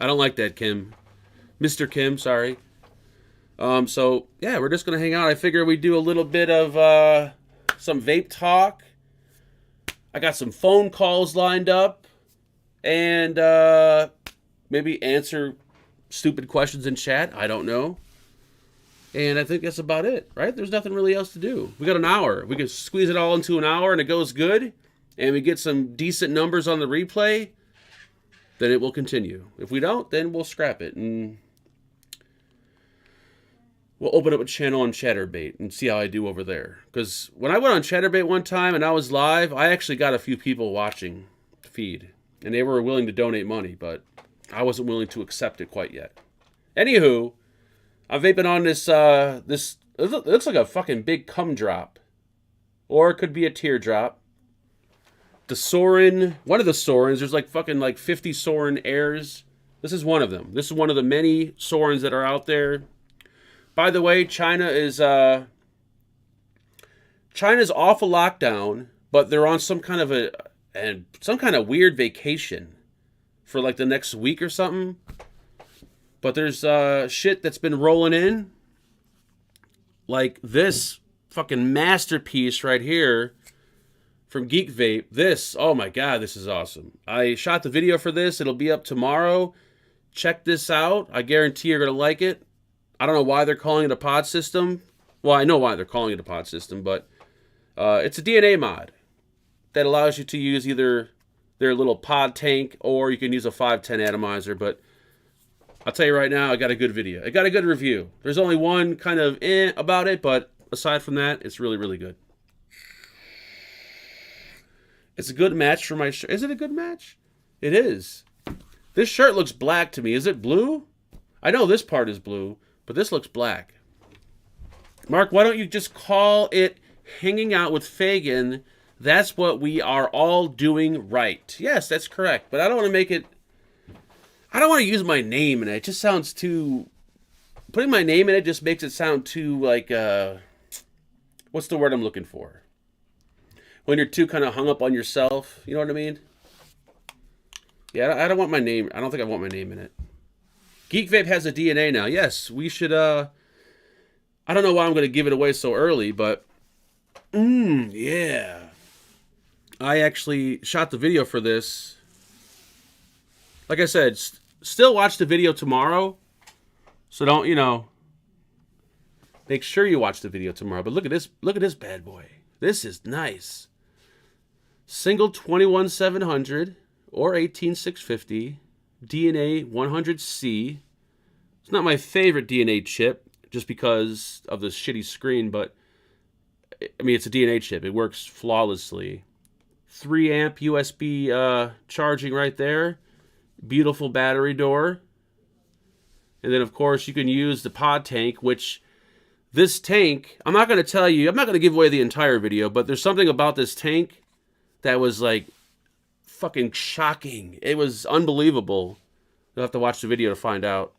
I don't like that, Kim. Mr. Kim, sorry. So, yeah, we're just going to hang out. I figure we do a little bit of some vape talk. I got some phone calls lined up. And maybe answer stupid questions in chat. I don't know. And I think that's about it, right? There's nothing really else to do. We got an hour. We can squeeze it all into an hour and it goes good. And we get some decent numbers on the replay. Then it will continue. If we don't, then we'll scrap it. And we'll open up a channel on Chatterbait and see how I do over there. Because when I went on Chatterbait one time and I was live, I actually got a few people watching the feed. And they were willing to donate money, but I wasn't willing to accept it quite yet. Anywho, I'm vaping on this, it looks like a fucking big cum drop. Or it could be a teardrop. The Soren, one of the Sorens, there's like fucking like 50 Soren Airs. This is one of them. This is one of the many Sorens that are out there. By the way, China's off a lockdown, but they're on some kind of weird vacation for like the next week or something. But there's shit that's been rolling in. Like this fucking masterpiece right here from Geek Vape. This, oh my god, this is awesome. I shot the video for this. It'll be up tomorrow. Check this out. I guarantee you're going to like it. I don't know why they're calling it a pod system. Well, I know why they're calling it a pod system, but it's a DNA mod that allows you to use either their little pod tank or you can use a 510 atomizer. But I'll tell you right now, I got a good video. I got a good review. There's only one kind of about it, but aside from that, it's really, really good. It's a good match for my shirt. Is it a good match? It is. This shirt looks black to me. Is it blue? I know this part is blue, but this looks black. Mark, why don't you just call it Hanging Out with Fagan? That's what we are all doing right. Yes, that's correct. But I don't want to make it... I don't want to use my name in it. It just sounds too... Putting my name in it just makes it sound too, like, what's the word I'm looking for? When you're too kind of hung up on yourself. You know what I mean? Yeah, I don't want my name... I don't think I want my name in it. Geek Vape has a DNA now. Yes, we should, I don't know why I'm going to give it away so early, but... yeah. I actually shot the video for this. Like I said, still watch the video tomorrow. So don't, make sure you watch the video tomorrow. But look at this bad boy. This is nice. Single 21700 or 18650. DNA 100C. It's not my favorite DNA chip just because of the shitty screen, but I mean, it's a DNA chip. It works flawlessly. 3 amp USB charging right there. Beautiful battery door. And then, of course, you can use the pod tank, which this tank, I'm not going to tell you, I'm not going to give away the entire video, but there's something about this tank that was like fucking shocking. It was unbelievable. You'll have to watch the video to find out.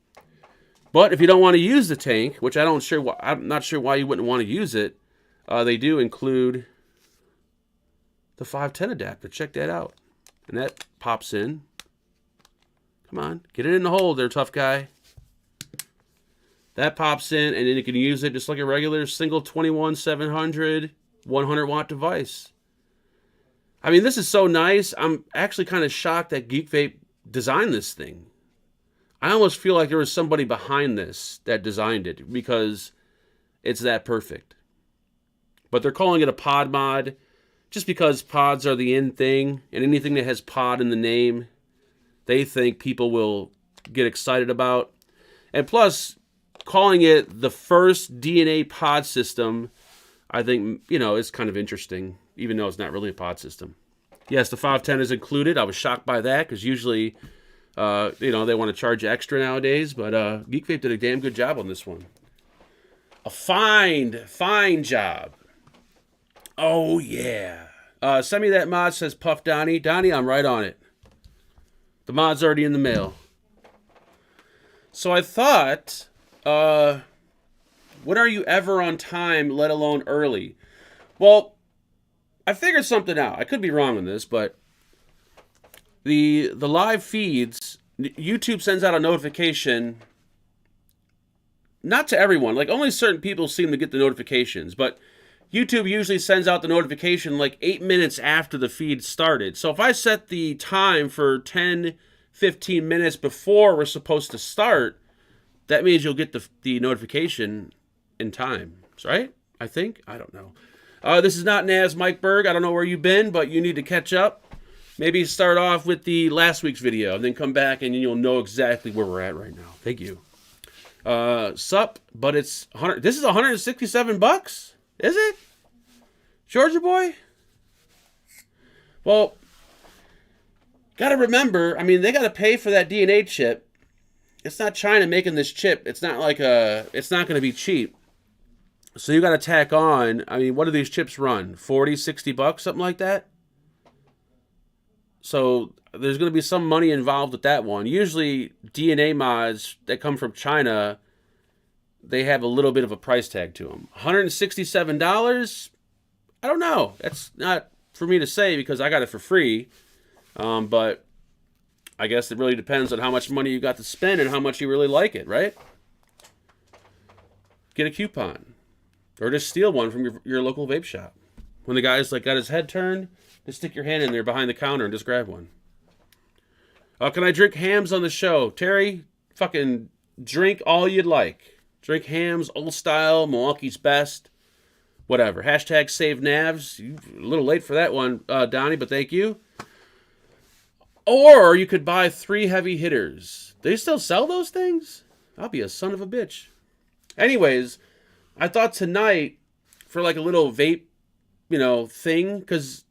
But if you don't want to use the tank, which I'm not sure why you wouldn't want to use it, they do include the 510 adapter. Check that out. And that pops in. Come on, get it in the hole there, tough guy. That pops in, and then you can use it just like a regular single 21700 100 watt device. I mean, this is so nice. I'm actually kind of shocked that Geek Vape designed this thing. I almost feel like there was somebody behind this that designed it because it's that perfect. But they're calling it a pod mod just because pods are the in thing, and anything that has pod in the name, they think people will get excited about. And plus, calling it the first DNA pod system, I think, is kind of interesting, even though it's not really a pod system. Yes, the 510 is included. I was shocked by that because usually, they want to charge you extra nowadays. But Geek Vape did a damn good job on this one. A fine job. Oh, yeah. Send me that mod, says Puff Donnie. Donnie, I'm right on it. The mod's already in the mail. So I thought, when are you ever on time, let alone early? Well, I figured something out. I could be wrong on this, but the live feeds YouTube sends out a notification, not to everyone, like only certain people seem to get the notifications, but YouTube usually sends out the notification like 8 minutes after the feed started. So if I set the time for 10, 15 minutes before we're supposed to start, that means you'll get the notification in time, right? I think. I don't know. This is not Naz Mike Berg. I don't know where you've been, but you need to catch up. Maybe start off with the last week's video and then come back and you'll know exactly where we're at right now. Thank you. Sup, but it's 100. This is $167, is it? Georgia boy? Well, gotta remember, I mean, they gotta pay for that DNA chip. It's not China making this chip. It's not like it's not gonna be cheap. So you gotta tack on, I mean, what do these chips run? 40, 60 bucks, something like that? So there's going to be some money involved with that one. Usually DNA mods that come from China, they have a little bit of a price tag to them. $167? I don't know. That's not for me to say because I got it for free. But I guess it really depends on how much money you got to spend and how much you really like it, right? Get a coupon. Or just steal one from your local vape shop. When the guy's like got his head turned, just stick your hand in there behind the counter and just grab one. Can I drink hams on the show? Terry, fucking drink all you'd like. Drink hams, old style, Milwaukee's best. Whatever. Hashtag save Navs. You a little late for that one, Donnie, but thank you. Or you could buy 3 heavy hitters. They still sell those things? I'll be a son of a bitch. Anyways, I thought tonight for like a little vape, thing, because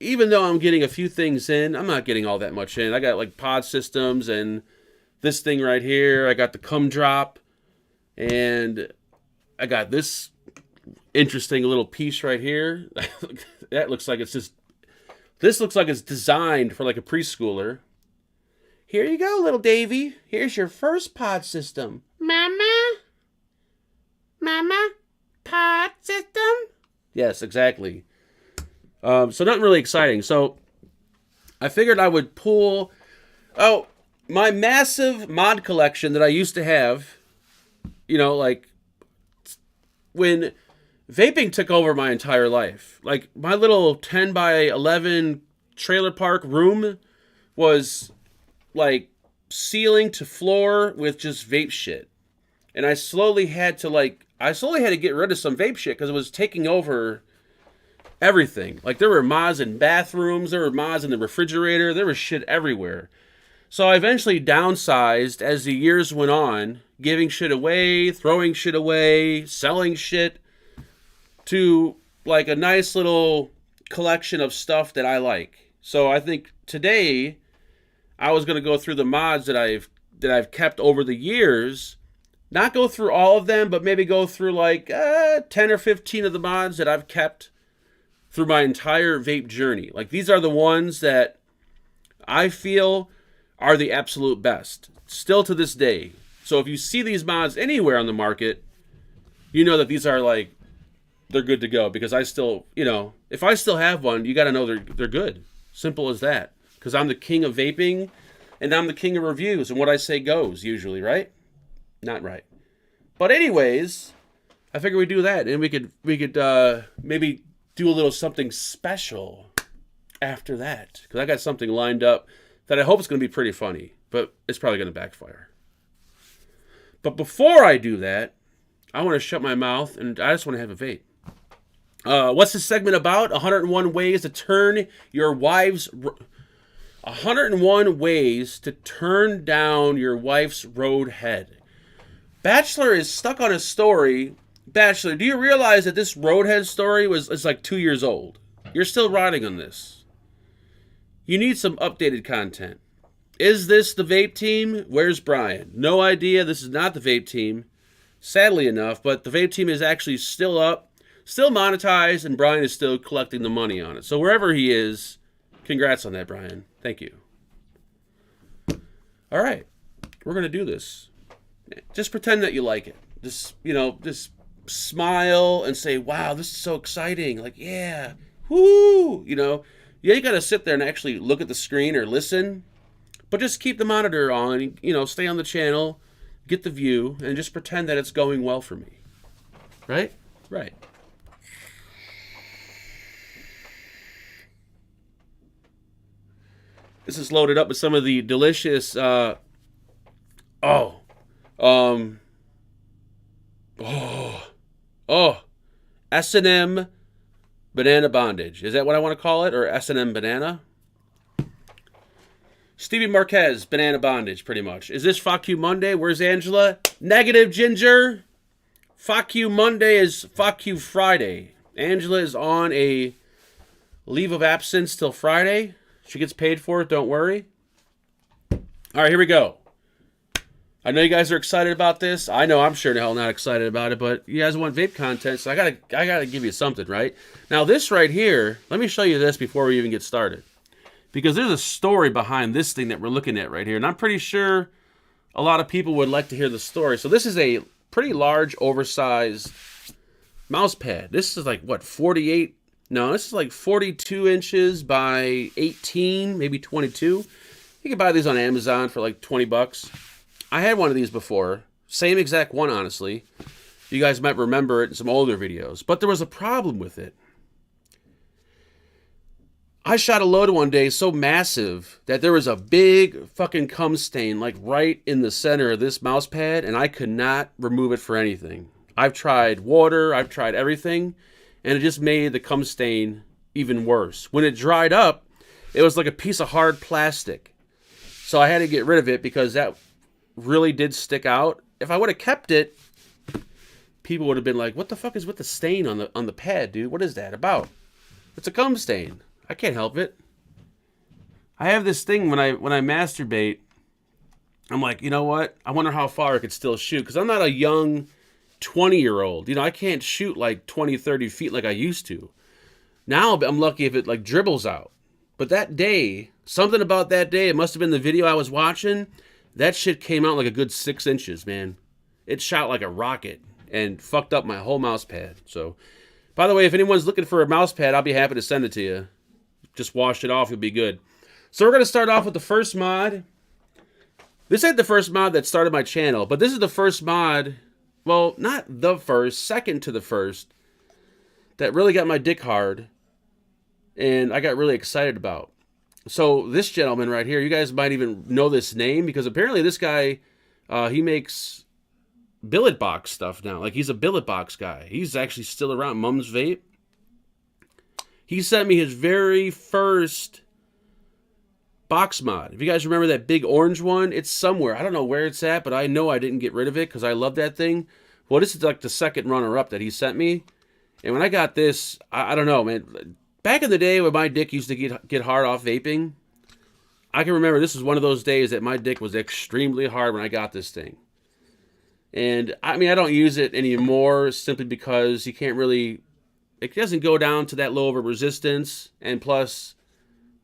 even though I'm getting a few things in, I'm not getting all that much in. I got like pod systems and this thing right here. I got the cum drop. And I got this interesting little piece right here. That looks like it's just... This looks like it's designed for like a preschooler. Here you go, little Davy. Here's your first pod system. Mama? Mama? Pod system? Yes, exactly. So nothing really exciting. So I figured I would pull my massive mod collection that I used to have, like when vaping took over my entire life. Like my little 10 by 11 trailer park room was like ceiling to floor with just vape shit. And I slowly had to get rid of some vape shit because it was taking over everything. Like there were mods in bathrooms, there were mods in the refrigerator, there was shit everywhere. So I eventually downsized as the years went on, giving shit away, throwing shit away, selling shit, to like a nice little collection of stuff that I like. So I think today I was going to go through the mods that I've kept over the years. Not go through all of them, but maybe go through like 10 or 15 of the mods that I've kept through my entire vape journey. Like these are the ones that I feel are the absolute best, still to this day. So if you see these mods anywhere on the market, you know that these are like, they're good to go. Because I still, if I still have one, you got to know they're good. Simple as that. Because I'm the king of vaping, and I'm the king of reviews, and what I say goes, usually, right? Not right. But anyways, I figured we'd do that, and we could maybe do a little something special after that. Because I got something lined up that I hope is going to be pretty funny, but it's probably going to backfire. But before I do that, I want to shut my mouth, and I just want to have a vape. What's this segment about? 101 ways to turn your wife's... 101 ways to turn down your wife's road head. Bachelor is stuck on a story. Bachelor, do you realize that this roadhead story is like 2 years old? You're still riding on this. You need some updated content. Is this the vape team? Where's Brian? No idea. This is not the vape team. Sadly enough, but the vape team is actually still up, still monetized, and Brian is still collecting the money on it. So wherever he is, congrats on that, Brian. Thank you. All right. We're going to do this. Just pretend that you like it. Just smile and say, wow, this is so exciting. Like, yeah. Woo! You got to sit there and actually look at the screen or listen. But just keep the monitor on, you know, stay on the channel, get the view, and just pretend that it's going well for me. Right? Right. This is loaded up with some of the delicious, S&M Banana Bondage. Is that what I want to call it? Or S&M Banana? Stevie Marquez Banana Bondage, pretty much. Is this Fuck You Monday? Where's Angela? Negative, Ginger. Fuck You Monday is Fuck You Friday. Angela is on a leave of absence till Friday. She gets paid for it, don't worry. All right, here we go. I know you guys are excited about this. I know I'm sure the hell not excited about it, but you guys want vape content, so I gotta give you something, right? Now this right here, let me show you this before we even get started. Because there's a story behind this thing that we're looking at right here, and I'm pretty sure a lot of people would like to hear the story. So this is a pretty large, oversized mouse pad. This is like, what, 48? No, this is like 42 inches by 18, maybe 22. You can buy these on Amazon for like 20 bucks. I had one of these before. Same exact one, honestly. You guys might remember it in some older videos. But there was a problem with it. I shot a load one day so massive that there was a big fucking cum stain like right in the center of this mouse pad, and I could not remove it for anything. I've tried water, I've tried everything, and it just made the cum stain even worse. When it dried up, it was like a piece of hard plastic. So I had to get rid of it because that really did stick out. If I would have kept it, people would have been like, what the fuck is with the stain on the pad, dude? What is that about? It's a cum stain. I can't help it. I have this thing when I masturbate, I'm like, you know what? I wonder how far I could still shoot, because I'm not a young 20-year-old. You know, I can't shoot like 20, 30 feet like I used to. Now I'm lucky if it like dribbles out. But that day, something about that day, it must have been the video I was watching, that shit came out like a good 6 inches, man. It shot like a rocket and fucked up my whole mouse pad. So, by the way, if anyone's looking for a mouse pad, I'll be happy to send it to you. Just wash it off, you'll be good. So we're going to start off with the first mod. This ain't the first mod that started my channel, but this is the first mod, well, not the first, second to the first, that really got my dick hard, and I got really excited about. So this gentleman right here, you guys might even know this name, because apparently this guy, he makes billet box stuff now. Like, he's a billet box guy. He's actually still around. Mum's Vape. He sent me his very first box mod. If you guys remember that big orange one, it's somewhere. I don't know where it's at, but I know I didn't get rid of it because I love that thing. Well, this is like the second runner-up that he sent me. And when I got this, I don't know, man. Back in the day when my dick used to get hard off vaping, I can remember this was one of those days that my dick was extremely hard when I got this thing. And, I mean, I don't use it anymore simply because you can't really... It doesn't go down to that low of a resistance, and plus,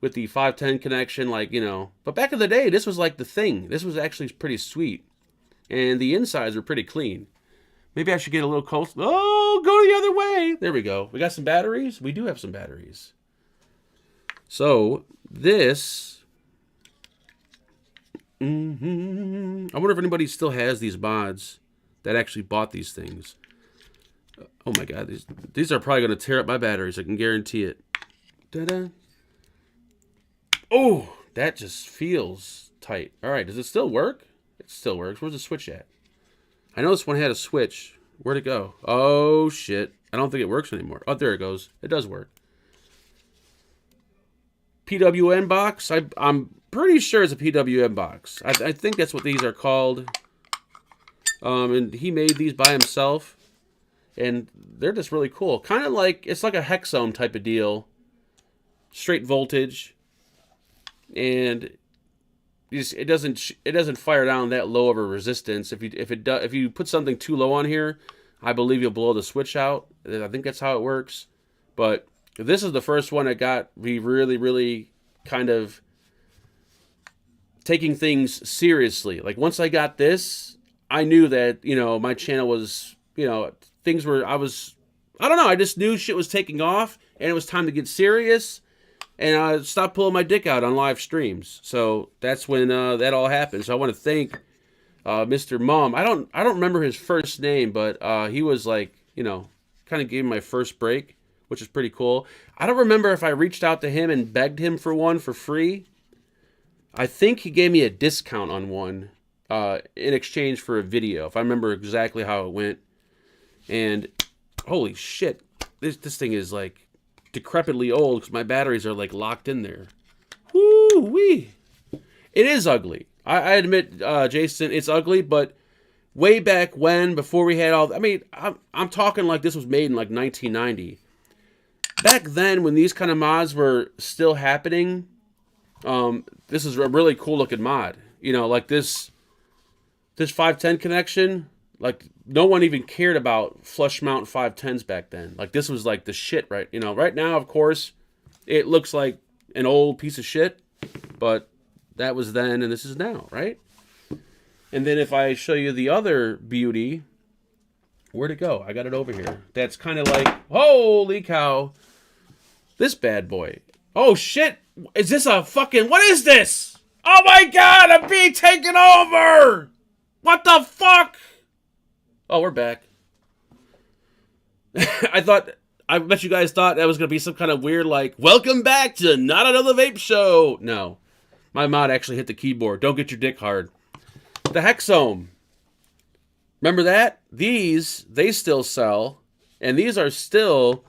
with the 510 connection, like, you know. But back in the day, this was like the thing. This was actually pretty sweet. And the insides were pretty clean. Maybe I should get a little close. Oh, go the other way. There we go. We got some batteries? We do have some batteries. So, this... I wonder if anybody still has these mods that actually bought these things. Oh my god, these are probably going to tear up my batteries. I can guarantee it. Ta-da. Oh, that just feels tight. All right, does it still work? It still works. Where's the switch at? I know this one had a switch. Where'd it go? Oh, shit. I don't think it works anymore. Oh, there it goes. It does work. PWM box? I'm pretty sure it's a PWM box. I think that's what these are called. And he made these by himself. And they're just really cool. Kind of like, it's like a Hexome type of deal. Straight voltage. And it doesn't fire down that low of a resistance. If you put something too low on here, I believe you'll blow the switch out. I think that's how it works. But this is the first one that got me really, really kind of taking things seriously. Like, once I got this, I knew that, you know, my channel was, you know... Things were, I don't know, I just knew shit was taking off, and it was time to get serious, and I stopped pulling my dick out on live streams. So that's when that all happened. So I want to thank Mr. Mom. I don't remember his first name, but he was like, you know, kind of gave me my first break, which is pretty cool. I don't remember if I reached out to him and begged him for one for free. I think he gave me a discount on one in exchange for a video, if I remember exactly how it went. And holy shit, this thing is like decrepitly old because my batteries are like locked in there. Woo wee! It is ugly. I admit, Jason, it's ugly, but way back when, before we had all, I mean, I'm talking like this was made in like 1990. Back then, when these kind of mods were still happening, this is a really cool looking mod. You know, like this 510 connection, like no one even cared about flush mount 510s back then. Like this was like the shit, right? You know, right now, of course, it looks like an old piece of shit, but that was then and this is now, right? And then if I show you the other beauty, where'd it go? I got it over here. That's kind of like, holy cow, this bad boy. Oh shit, is this a fucking, what is this? Oh my god, I'm being taken over! What the fuck? Oh, we're back. I bet you guys thought that was going to be some kind of weird, like, welcome back to Not Another Vape Show. No. My mod actually hit the keyboard. Don't get your dick hard. The Hexome. Remember that? These, they still sell. And these are still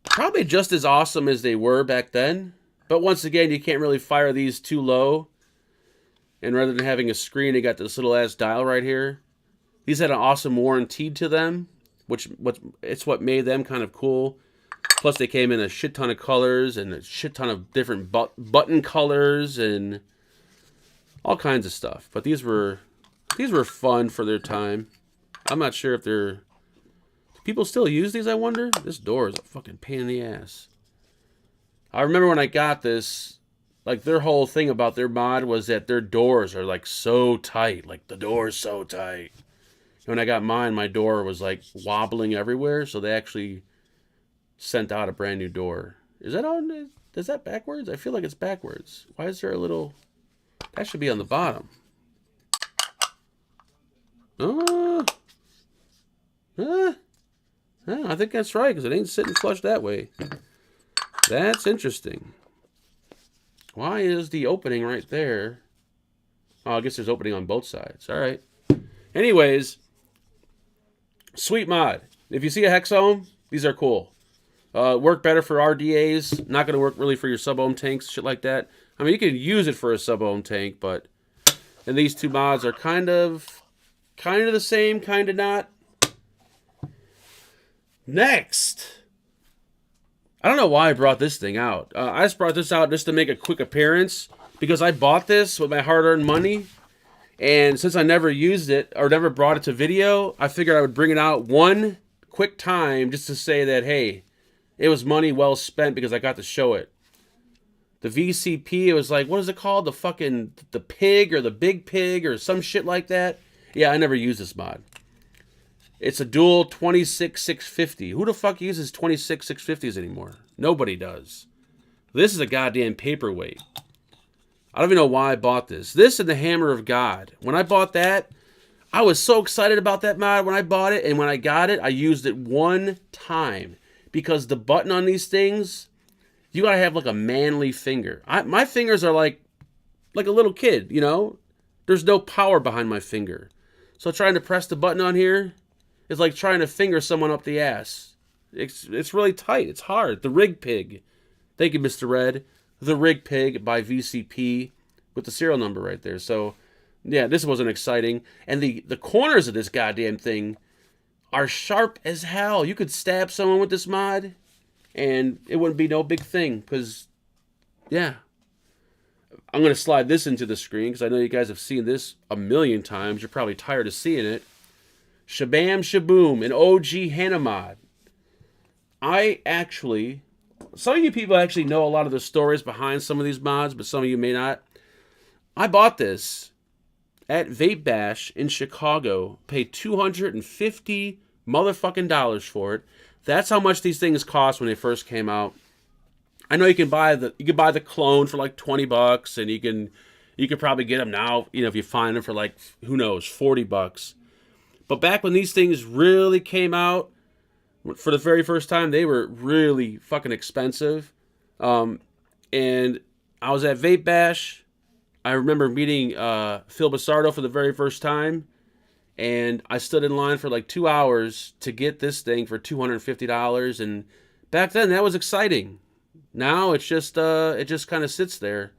probably just as awesome as they were back then. But once again, you can't really fire these too low. And rather than having a screen, they got this little ass dial right here. These had an awesome warranty to them, it's what made them kind of cool. Plus, they came in a shit ton of colors and a shit ton of different button colors and all kinds of stuff. But these were fun for their time. I'm not sure if do people still use these, I wonder? This door is a fucking pain in the ass. I remember when I got this, like their whole thing about their mod was that their doors are like so tight. Like the door is so tight. When I got mine, my door was like wobbling everywhere, so they actually sent out a brand new door. Is that backwards? I feel like it's backwards. Why is there a little... That should be on the bottom. I think that's right, because it ain't sitting flush that way. That's interesting. Why is the opening right there? Oh, I guess there's opening on both sides. All right. Anyways, sweet mod. If you see a Hexome, these are cool. Work better for RDAs. Not going to work really for your sub-ohm tanks, shit like that. I mean, you can use it for a sub-ohm tank, but... And these two mods are kind of the same, kind of not. Next. I don't know why I brought this thing out. I just brought this out just to make a quick appearance, because I bought this with my hard-earned money. And since I never used it or never brought it to video, I figured I would bring it out one quick time just to say that, hey, it was money well spent because I got to show it. The VCP, it was like, what is it called? The pig or the big pig or some shit like that. Yeah, I never used this mod. It's a dual 26650. Who the fuck uses 26650s anymore? Nobody does. This is a goddamn paperweight. I don't even know why I bought this. This and the Hammer of God. When I bought that, I was so excited about that mod when I bought it. And when I got it, I used it one time. Because the button on these things, you gotta have like a manly finger. My fingers are like a little kid, you know? There's no power behind my finger. So trying to press the button on here is like trying to finger someone up the ass. It's really tight. It's hard. The Rig Pig. Thank you, Mr. Red. The Rig Pig by VCP with the serial number right there. So, yeah, this wasn't exciting. And the corners of this goddamn thing are sharp as hell. You could stab someone with this mod, and it wouldn't be no big thing. Because, yeah. I'm going to slide this into the screen, because I know you guys have seen this a million times. You're probably tired of seeing it. Shabam Shaboom, an OG Hannah mod. Some of you people actually know a lot of the stories behind some of these mods, but some of you may not. I bought this at Vape Bash in Chicago. Paid $250 motherfucking dollars for it. That's how much these things cost when they first came out. I know you can buy the clone for like $20, and you could probably get them now, you know, if you find them for like, who knows, $40. But back when these things really came out for the very first time, they were really fucking expensive. And I was at Vape Bash. I remember meeting Phil Basardo for the very first time, and I stood in line for like 2 hours to get this thing for $250. And back then, that was exciting. Now it's just it just kind of sits there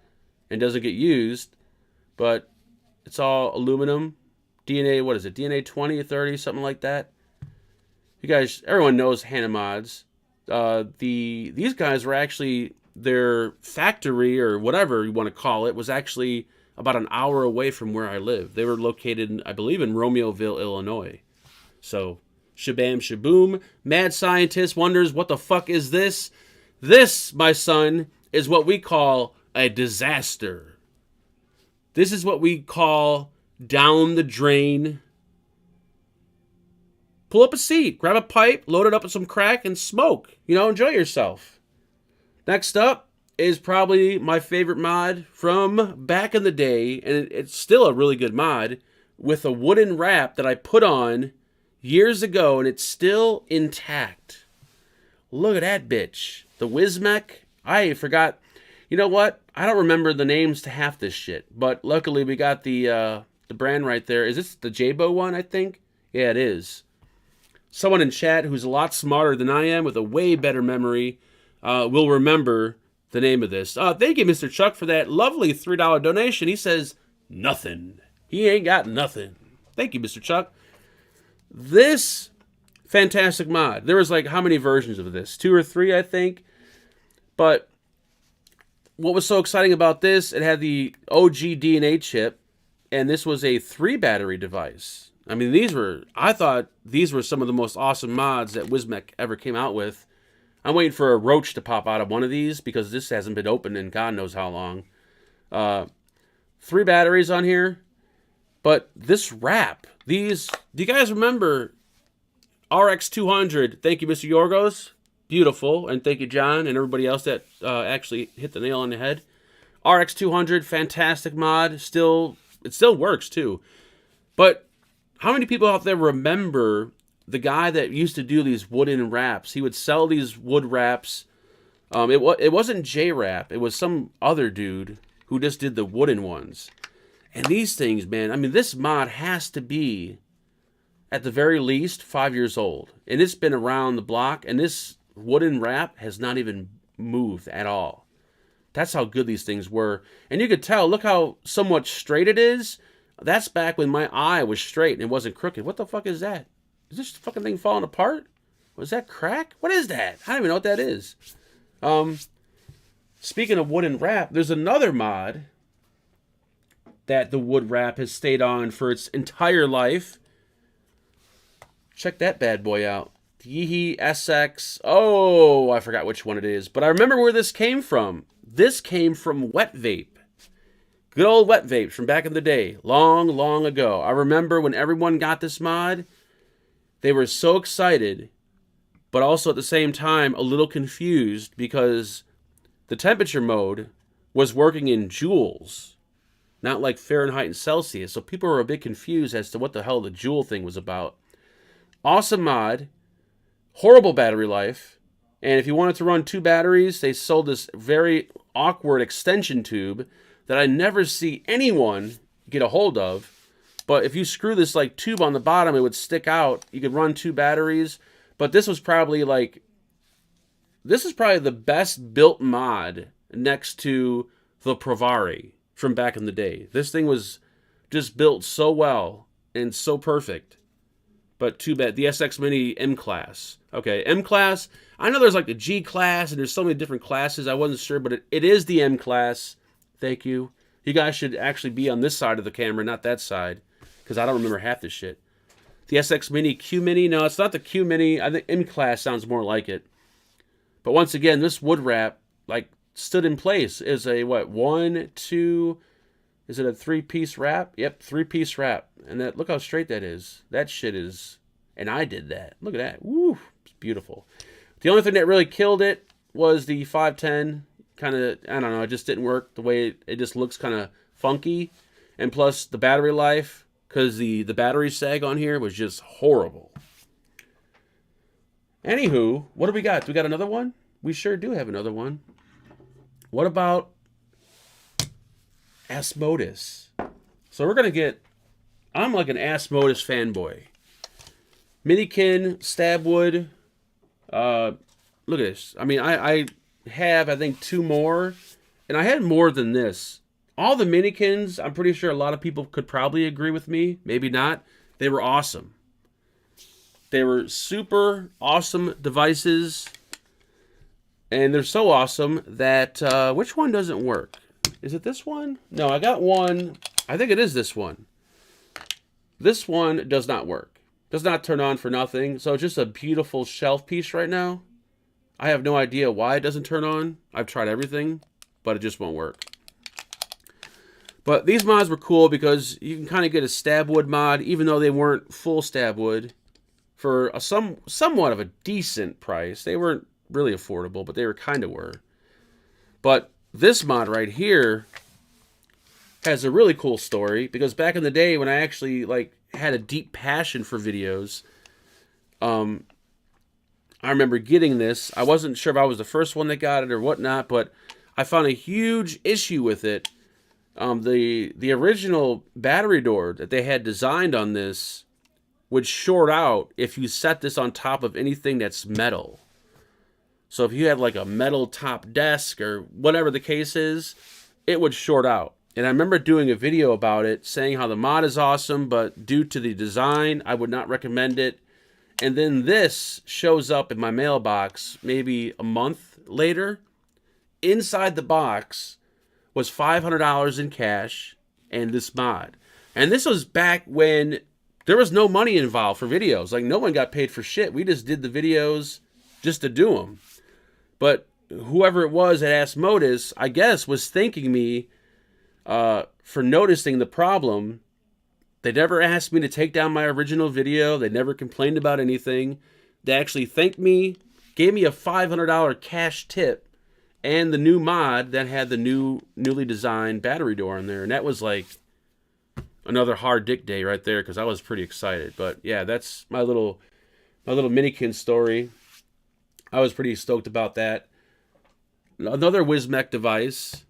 and doesn't get used, but it's all aluminum. DNA, what is it? DNA 20 or 30, something like that. You guys, everyone knows Hannah Mods. These guys were actually, their factory or whatever you want to call it was actually about an hour away from where I live. They were located, I believe, in Romeoville, Illinois. So, shabam shaboom. Mad scientist wonders, what the fuck is this? This, my son, is what we call a disaster. This is what we call down the drain. Pull up a seat, grab a pipe, load it up with some crack, and smoke. You know, enjoy yourself. Next up is probably my favorite mod from back in the day, and it's still a really good mod, with a wooden wrap that I put on years ago, and it's still intact. Look at that bitch. The Wismec. I forgot. You know what? I don't remember the names to half this shit, but luckily we got the brand right there. Is this the Jabo one, I think? Yeah, it is. Someone in chat who's a lot smarter than I am with a way better memory will remember the name of this. Thank you, Mr. Chuck, for that lovely $3 donation. He says, nothing. He ain't got nothing. Thank you, Mr. Chuck. This fantastic mod. There was like, how many versions of this? 2 or 3, I think. But what was so exciting about this, it had the OG DNA chip, and this was a 3-battery device. I mean, I thought these were some of the most awesome mods that Wismec ever came out with. I'm waiting for a roach to pop out of one of these because this hasn't been opened in God knows how long. 3 batteries on here. But this wrap, do you guys remember RX200? Thank you, Mr. Yorgos. Beautiful. And thank you, John, and everybody else that actually hit the nail on the head. RX200, fantastic mod. It still works, too. But how many people out there remember the guy that used to do these wooden wraps? He would sell these wood wraps. It wasn't J-Wrap. It was some other dude who just did the wooden ones. And these things, man, I mean, this mod has to be, at the very least, 5 years old. And it's been around the block, and this wooden wrap has not even moved at all. That's how good these things were. And you could tell, look how somewhat straight it is. That's back when my eye was straight and it wasn't crooked. What the fuck is that? Is this fucking thing falling apart? Was that crack? What is that? I don't even know what that is. Speaking of wooden wrap, there's another mod that the wood wrap has stayed on for its entire life. Check that bad boy out. Yeehee SX. Oh, I forgot which one it is. But I remember where this came from. This came from Wet Vape. Good old Wet Vapes from back in the day. Long, long ago. I remember when everyone got this mod, they were so excited, but also at the same time a little confused because the temperature mode was working in joules, not like Fahrenheit and Celsius. So people were a bit confused as to what the hell the joule thing was about. Awesome mod. Horrible battery life. And if you wanted to run 2 batteries, they sold this very awkward extension tube that I never see anyone get a hold of. But if you screw this like tube on the bottom, it would stick out. You could run 2 batteries. But this is probably the best built mod next to the Provari from back in the day. This thing was just built so well and so perfect. But too bad. The SX Mini M-Class. Okay, M-Class. I know there's like the G-Class and there's so many different classes. I wasn't sure, but it is the M-Class. Thank you. You guys should actually be on this side of the camera, not that side, because I don't remember half this shit. The SX Mini, Q Mini. No, it's not the Q Mini. I think M-Class sounds more like it. But once again, this wood wrap, like, stood in place. Is a, what, 1, 2... Is it a 3-piece wrap? Yep, 3-piece wrap. And that, look how straight that is. That shit is... And I did that. Look at that. Woo! It's beautiful. The only thing that really killed it was the 510. Kind of, I don't know, it just didn't work the way it just looks kind of funky. And plus the battery life, because the battery sag on here was just horrible. Anywho, what do we got? Do we got another one? We sure do have another one. What about Asmodus? So we're going to get... I'm like an Asmodus fanboy. Minikin, Stabwood. Look at this. I mean, I have, I think, 2 more. And I had more than this. All the Minikins, I'm pretty sure a lot of people could probably agree with me. Maybe not. They were awesome. They were super awesome devices. And they're so awesome that... which one doesn't work? Is it this one? No, I got one. I think it is this one. This one does not work. Does not turn on for nothing. So it's just a beautiful shelf piece right now. I have no idea why it doesn't turn on. I've tried everything, but it just won't work. But these mods were cool because you can kind of get a Stabwood mod, even though they weren't full Stabwood, for a somewhat of a decent price. They weren't really affordable, but they kind of were. But this mod right here has a really cool story, because back in the day when I actually had a deep passion for videos, I remember getting this. I wasn't sure if I was the first one that got it or whatnot, but I found a huge issue with it. The original battery door that they had designed on this would short out if you set this on top of anything that's metal. So if you had like a metal top desk or whatever the case is, it would short out. And I remember doing a video about it, saying how the mod is awesome, but due to the design, I would not recommend it. And then this shows up in my mailbox maybe a month later. Inside the box was $500 in cash and this mod. And this was back when there was no money involved for videos. Like, no one got paid for shit. We just did the videos just to do them. But whoever it was at Asmodus, I guess, was thanking me for noticing the problem. They never asked me to take down my original video. They never complained about anything. They actually thanked me, gave me a $500 cash tip, and the new mod that had the newly designed battery door in there. And that was like another hard dick day right there, because I was pretty excited. But yeah, that's my little Minikin story. I was pretty stoked about that. Another Wismec device.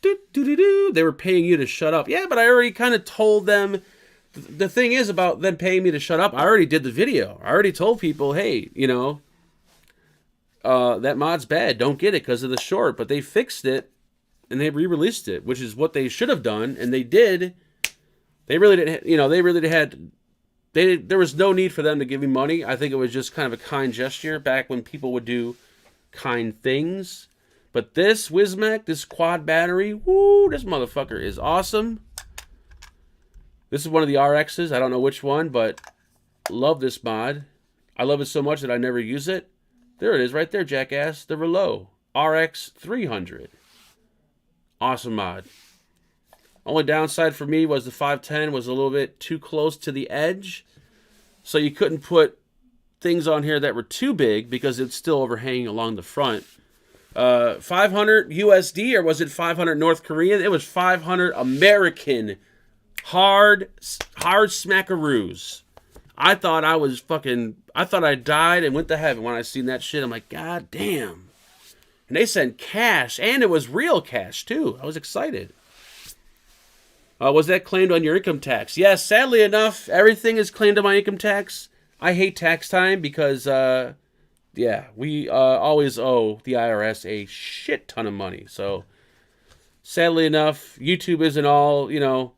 They were paying you to shut up. Yeah, but I already kind of told them. The thing is about them paying me to shut up, I already did the video. I already told people, hey, you know, that mod's bad. Don't get it because of the short. But they fixed it, and they re-released it, which is what they should have done, and they did. They really didn't, you know, there was no need for them to give me money. I think it was just kind of a kind gesture back when people would do kind things. But this Wismec, this quad battery, woo, this motherfucker is awesome. This is one of the RXs. I don't know which one, but love this mod. I love it so much that I never use it. There it is right there, jackass. The Relo RX 300. Awesome mod. Only downside for me was the 510 was a little bit too close to the edge. So you couldn't put things on here that were too big because it's still overhanging along the front. 500 USD, or was it 500 North Korean? It was 500 American. Hard smackaroos. I thought I died and went to heaven when I seen that shit. I'm like, God damn. And they sent cash, and it was real cash too. I was excited. Was that claimed on your income tax? Yes, sadly enough, everything is claimed on my income tax. I hate tax time because, yeah, we always owe the IRS a shit ton of money. So, sadly enough, YouTube isn't all, you know,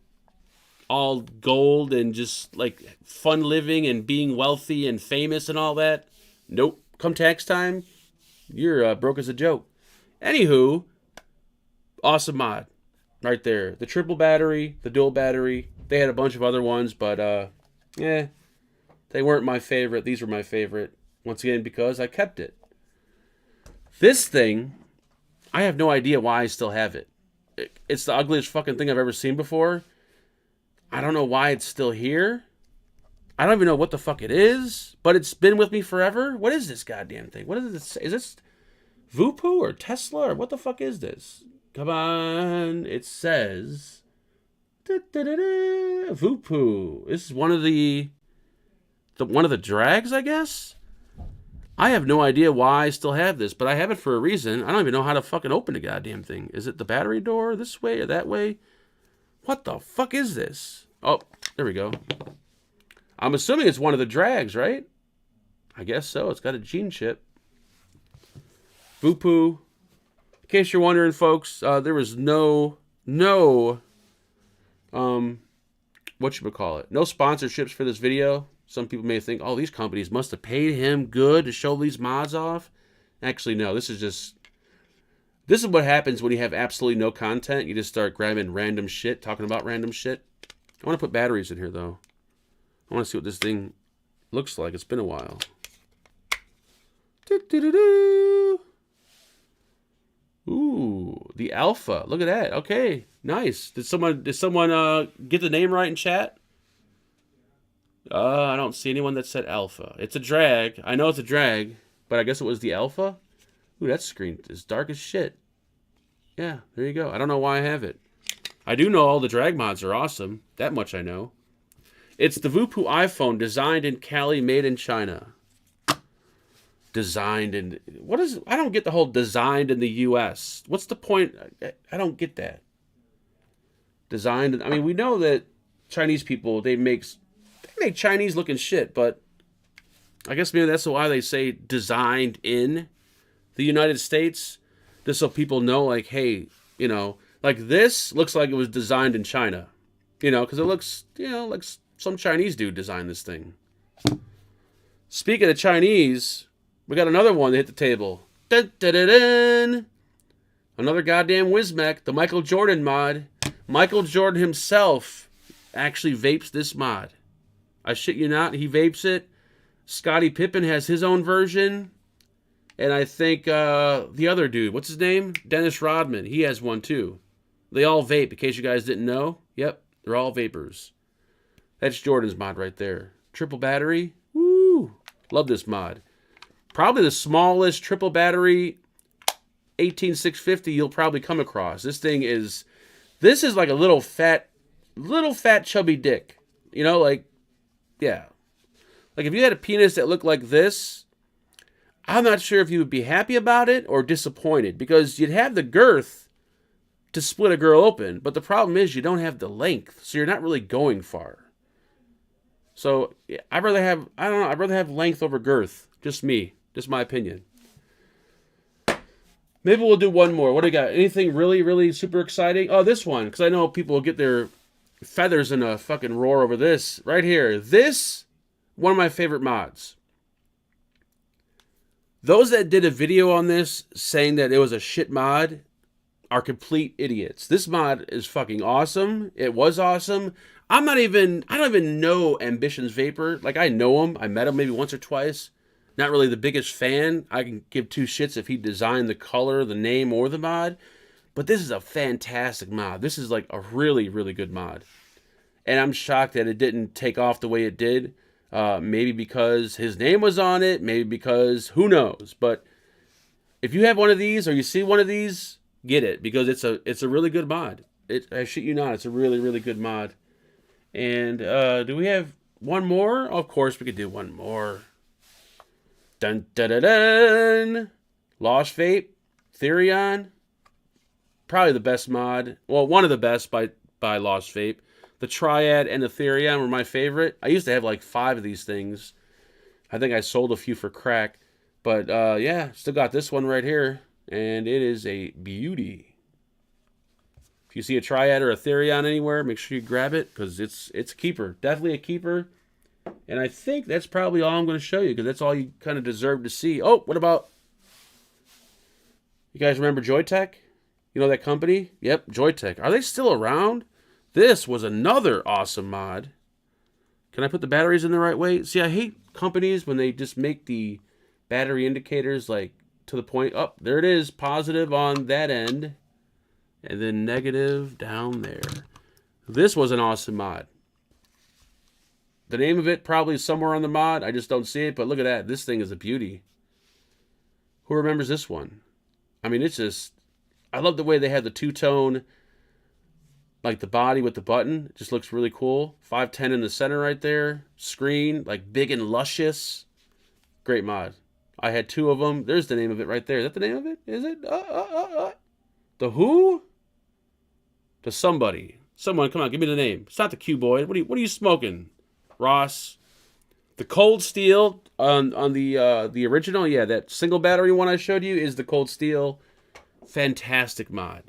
all gold and just like fun living and being wealthy and famous and all that. Nope. Come tax time, you're broke as a joke. Anywho, awesome mod right there. The triple battery, the dual battery. They had a bunch of other ones, but yeah, they weren't my favorite. These were my favorite. Once again, because I kept it. This thing, I have no idea why I still have it. It's the ugliest fucking thing I've ever seen before. I don't know why it's still here. I don't even know what the fuck it is, but it's been with me forever. What is this goddamn thing? What is this? Is this Vupu or Tesla or what the fuck is this? Come on. It says Vupu. This is one of the drags, I guess? I have no idea why I still have this, but I have it for a reason. I don't even know how to fucking open the goddamn thing. Is it the battery door this way or that way? What the fuck is this? Oh, there we go. I'm assuming it's one of the drags, right? I guess so. It's got a gene chip. Vupu. In case you're wondering, folks, there was no no sponsorships for this video. Some people may think, oh, these companies must have paid him good to show these mods off. Actually, no. This is what happens when you have absolutely no content. You just start grabbing random shit, talking about random shit. I want to put batteries in here, though. I want to see what this thing looks like. It's been a while. Ooh, the Alpha. Look at that. Okay, nice. Did someone get the name right in chat? I don't see anyone that said Alpha. It's a drag. I know it's a drag, but I guess it was the Alpha. Ooh, that screen is dark as shit. Yeah, there you go. I don't know why I have it. I do know all the drag mods are awesome. That much I know. It's the Vupu iPhone, designed in Cali, made in China. Designed in... What is... I don't get the whole designed in the U.S. What's the point? I don't get that. Designed... I mean, we know that Chinese people, they make Chinese looking shit, but I guess maybe that's why they say designed in the United States, just so people know, like, hey, you know, like this looks like it was designed in China, you know, because it looks, you know, like some Chinese dude designed this thing. Speaking of Chinese, we got another one that hit the table. Dun, dun, dun, dun. Another goddamn Wizmec, the Michael Jordan mod. Michael Jordan himself actually vapes this mod. I shit you not, he vapes it. Scottie Pippen has his own version. And I think the other dude, what's his name? Dennis Rodman, he has one too. They all vape, in case you guys didn't know. Yep, they're all vapors. That's Jordan's mod right there. Triple battery. Woo! Love this mod. Probably the smallest triple battery 18650 you'll probably come across. This is like a little fat chubby dick. You know, like, yeah. Like if you had a penis that looked like this, I'm not sure if you would be happy about it or disappointed, because you'd have the girth to split a girl open, but the problem is you don't have the length, so you're not really going far. So I'd rather have length over girth. Just me. Just my opinion. Maybe we'll do one more. What do you got? Anything really, really super exciting? Oh, this one, because I know people will get their feathers in a fucking roar over this. Right here. This, one of my favorite mods. Those that did a video on this saying that it was a shit mod are complete idiots. This mod is fucking awesome. It was awesome. I don't even know Ambition's Vapor. Like, I know him. I met him maybe once or twice. Not really the biggest fan. I can give two shits if he designed the color, the name, or the mod. But this is a fantastic mod. This is like a really, really good mod. And I'm shocked that it didn't take off the way it did. Maybe because his name was on it. Maybe because, who knows. But if you have one of these or you see one of these, get it. Because it's a really good mod. I shit you not. It's a really, really good mod. And do we have one more? Of course we could do one more. Dun dun dun dun. Lost Vape, Therion. Probably the best mod. Well, one of the best by Lost Vape. The Triad and the Therion were my favorite. I used to have like 5 of these things. I think I sold a few for crack. But yeah, still got this one right here. And it is a beauty. If you see a Triad or a Therion anywhere, make sure you grab it, because it's a keeper. Definitely a keeper. And I think that's probably all I'm going to show you, because that's all you kind of deserve to see. Oh, what about... You guys remember Joytech? You know that company? Yep, Joytech. Are they still around? This was another awesome mod. Can I put the batteries in the right way? See, I hate companies when they just make the battery indicators like to the point. Oh, there it is. Positive on that end. And then negative down there. This was an awesome mod. The name of it probably is somewhere on the mod. I just don't see it. But look at that. This thing is a beauty. Who remembers this one? I mean, it's just, I love the way they had the two-tone, like the body with the button. It just looks really cool. 510 in the center right there. Screen, like big and luscious. Great mod. I had 2 of them. There's the name of it right there. Is that the name of it? Is it? The who? To somebody. Someone, come on, give me the name. It's not the Q-Boy. What are you smoking? Ross. The Cold Steel on the original, yeah, that single battery one I showed you is the Cold Steel. Fantastic mod.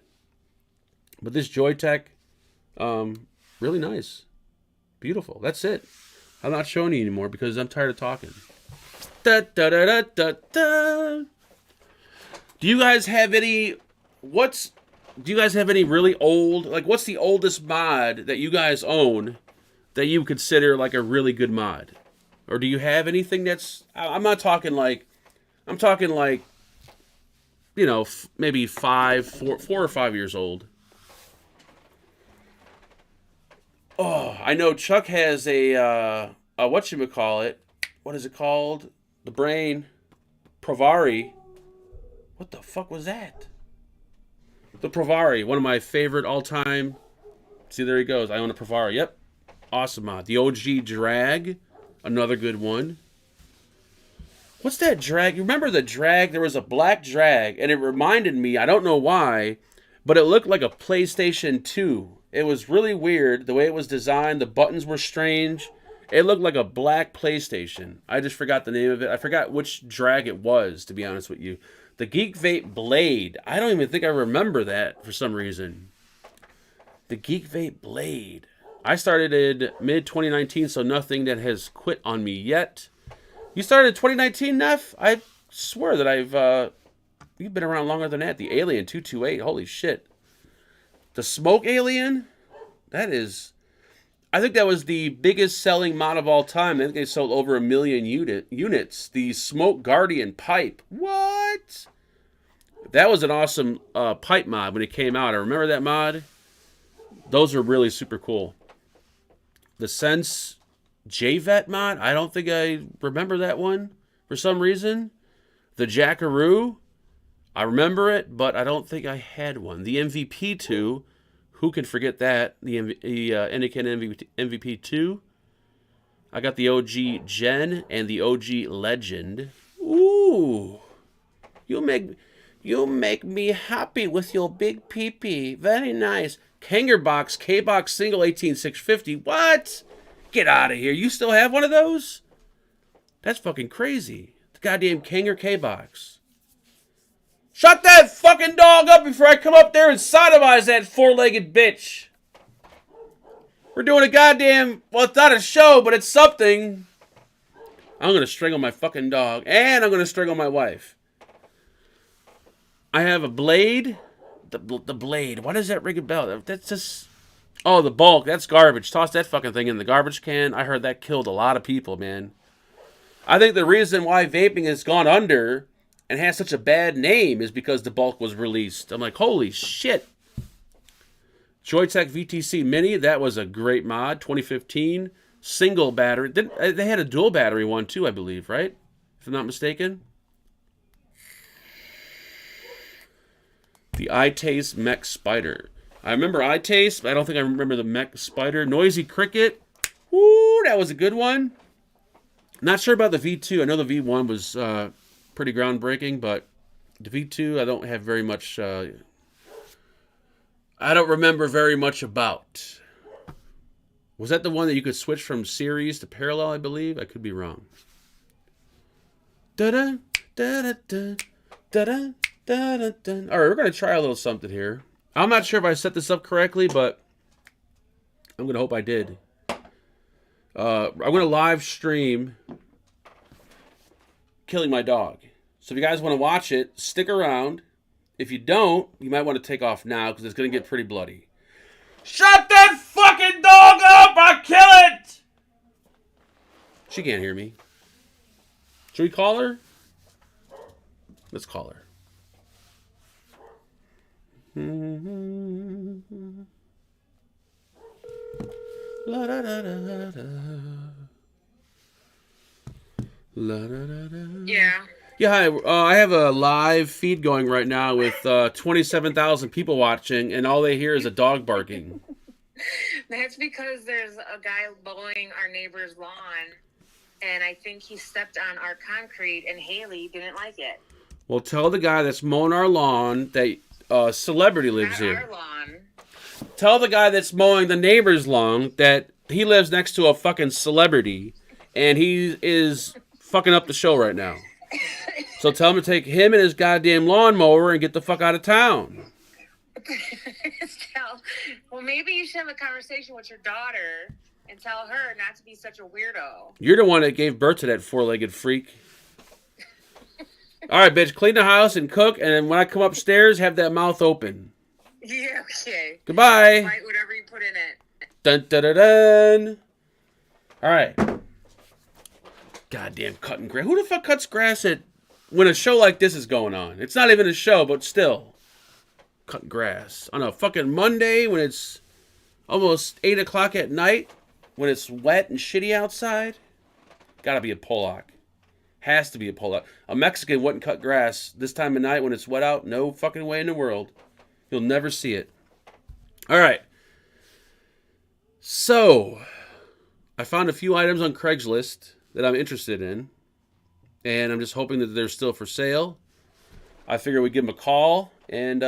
But this Joytech, really nice. Beautiful. That's it. I'm not showing you anymore because I'm tired of talking. Da, da, da, da, da, da. Do you guys have any... Do you guys have any really old... Like, what's the oldest mod that you guys own that you consider, like, a really good mod? Or do you have anything that's... I'm not talking like... I'm talking like... You know, maybe 4 or 5 years old. Oh, I know Chuck has a whatchamacallit. What is it called? The Brain. Provari. What the fuck was that? The Provari, one of my favorite all-time... See, there he goes. I own a Provari. Yep. Awesome mod. The OG Drag. Another good one. What's that drag? You remember the drag? There was a black drag, and it reminded me, I don't know why, but it looked like a PlayStation 2. It was really weird, the way it was designed. The buttons were strange. It looked like a black PlayStation. I just forgot the name of it. I forgot which drag it was, to be honest with you. The Geek Vape Blade. I don't even think I remember that for some reason. The Geek Vape Blade. I started in mid-2019, so nothing that has quit on me yet. You started in 2019, Neff? I swear that you've been around longer than that. The Alien 228, holy shit. The Smoke Alien? That is... I think that was the biggest selling mod of all time. I think they sold over 1 million units. The Smoke Guardian pipe. What? That was an awesome pipe mod when it came out. I remember that mod. Those are really super cool. The Sense JVET mod. I don't think I remember that one for some reason. The Jackaroo. I remember it, but I don't think I had one. The MVP2. Who can forget that? The Anakin MVP2. I got the OG Gen and the OG Legend. Ooh. You make me happy with your big pee-pee. Very nice. Kangerbox K-Box Single 18650. What? Get out of here. You still have one of those? That's fucking crazy. The goddamn Kanger K-Box. Shut that fucking dog up before I come up there and sodomize that four-legged bitch. We're doing a goddamn... Well, it's not a show, but it's something. I'm going to strangle my fucking dog. And I'm going to strangle my wife. I have a blade. The blade. Why does that ring a bell? That's just... Oh, the bulk. That's garbage. Toss that fucking thing in the garbage can. I heard that killed a lot of people, man. I think the reason why vaping has gone under... and has such a bad name is because the bulk was released. I'm like, holy shit. Joytech VTC Mini, that was a great mod. 2015. Single battery. They had a dual battery one too, I believe, right? If I'm not mistaken. The iTaste Mech Spider. I remember iTaste, but I don't think I remember the Mech Spider. Noisy Cricket. Woo, that was a good one. Not sure about the V2. I know the V1 was... pretty groundbreaking, but the V2 I don't have very much I don't remember very much about. Was that the one that you could switch from series to parallel, I believe? I could be wrong. Da-da, da-da, da, da-da, da-da, da. All right, we're going to try a little something here. I'm not sure if I set this up correctly, but I'm going to hope I did. I'm going to live stream killing my dog. So if you guys want to watch it, stick around. If you don't, you might want to take off now because it's going to get pretty bloody. Shut that fucking dog up! I'll kill it! She can't hear me. Should we call her? Let's call her. La da da da da. La da da da. Yeah. Yeah, hi. I have a live feed going right now with 27,000 people watching, and all they hear is a dog barking. That's because there's a guy mowing our neighbor's lawn, and I think he stepped on our concrete, and Haley didn't like it. Well, tell the guy that's mowing our lawn that celebrity lives Not here. our lawn. Tell the guy that's mowing the neighbor's lawn that he lives next to a fucking celebrity, and he is fucking up the show right now. So tell him to take him and his goddamn lawnmower and get the fuck out of town. Well, maybe you should have a conversation with your daughter and tell her not to be such a weirdo. You're the one that gave birth to that four-legged freak. All right, bitch, clean the house and cook, and when I come upstairs, have that mouth open. Yeah, okay. Goodbye. Write whatever you put in it. Dun dun dun dun. All right. Goddamn cutting grass. Who the fuck cuts grass when a show like this is going on? It's not even a show, but still. Cutting grass. On a fucking Monday when it's almost 8 o'clock at night, when it's wet and shitty outside. Gotta be a Polak. Has to be a Polak. A Mexican wouldn't cut grass this time of night when it's wet out. No fucking way in the world. You'll never see it. All right. So, I found a few items on Craigslist that I'm interested in. And I'm just hoping that they're still for sale. I figure we'd give them a call and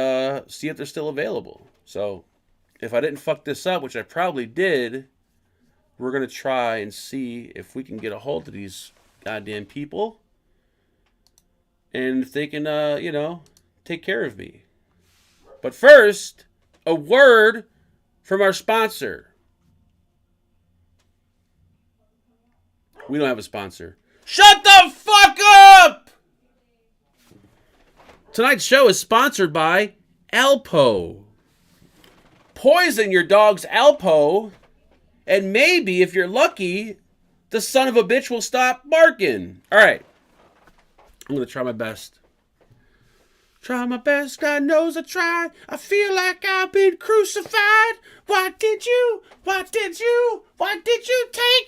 see if they're still available. So, if I didn't fuck this up, which I probably did, we're going to try and see if we can get a hold of these goddamn people. And if they can, take care of me. But first, a word from our sponsor. We don't have a sponsor. Shut the fuck up! Tonight's show is sponsored by Alpo. Poison your dog's Alpo, and maybe, if you're lucky, the son of a bitch will stop barking. All right. I'm going to try my best. Try my best, God knows I tried. I feel like I've been crucified. Why did you take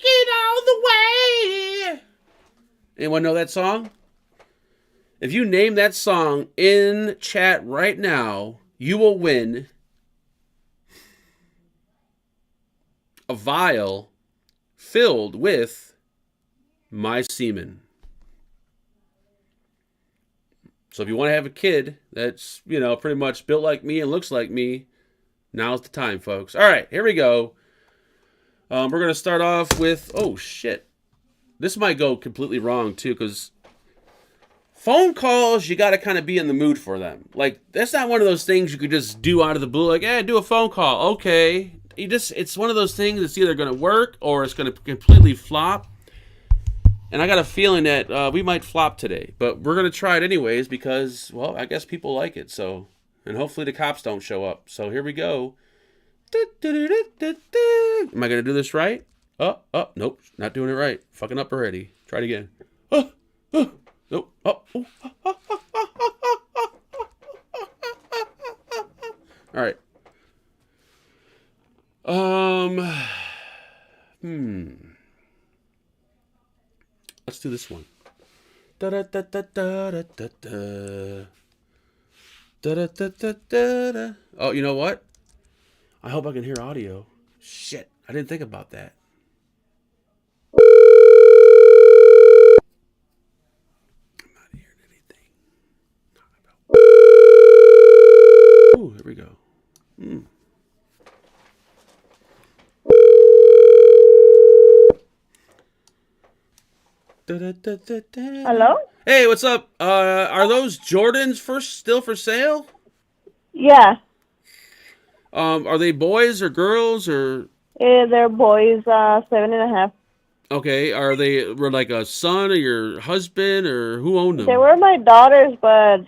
it all the way? Anyone know that song? If you name that song in chat right now, you will win a vial filled with my semen. So if you want to have a kid that's, pretty much built like me and looks like me, now's the time, folks. All right, here we go. We're going to start off with, oh, shit. This might go completely wrong, too, because phone calls, you got to kind of be in the mood for them. Like, that's not one of those things you could just do out of the blue. Like, do a phone call. Okay. It's one of those things that's either going to work or it's going to completely flop. And I got a feeling that we might flop today. But we're going to try it anyways because, well, I guess people like it. So, and hopefully the cops don't show up. So here we go. Am I going to do this right? Nope. Not doing it right. Fucking up already. Try it again. Nope. All right. Let's do this one. Oh, you know what? I hope I can hear audio. Shit, I didn't think about that. I'm not hearing anything. Ooh, here we go. Hello? Hey, what's up? Are those Jordans still for sale? Yeah. Are they boys or girls or? They're boys, 7.5. Okay, were like a son or your husband or who owned them? They were my daughters, but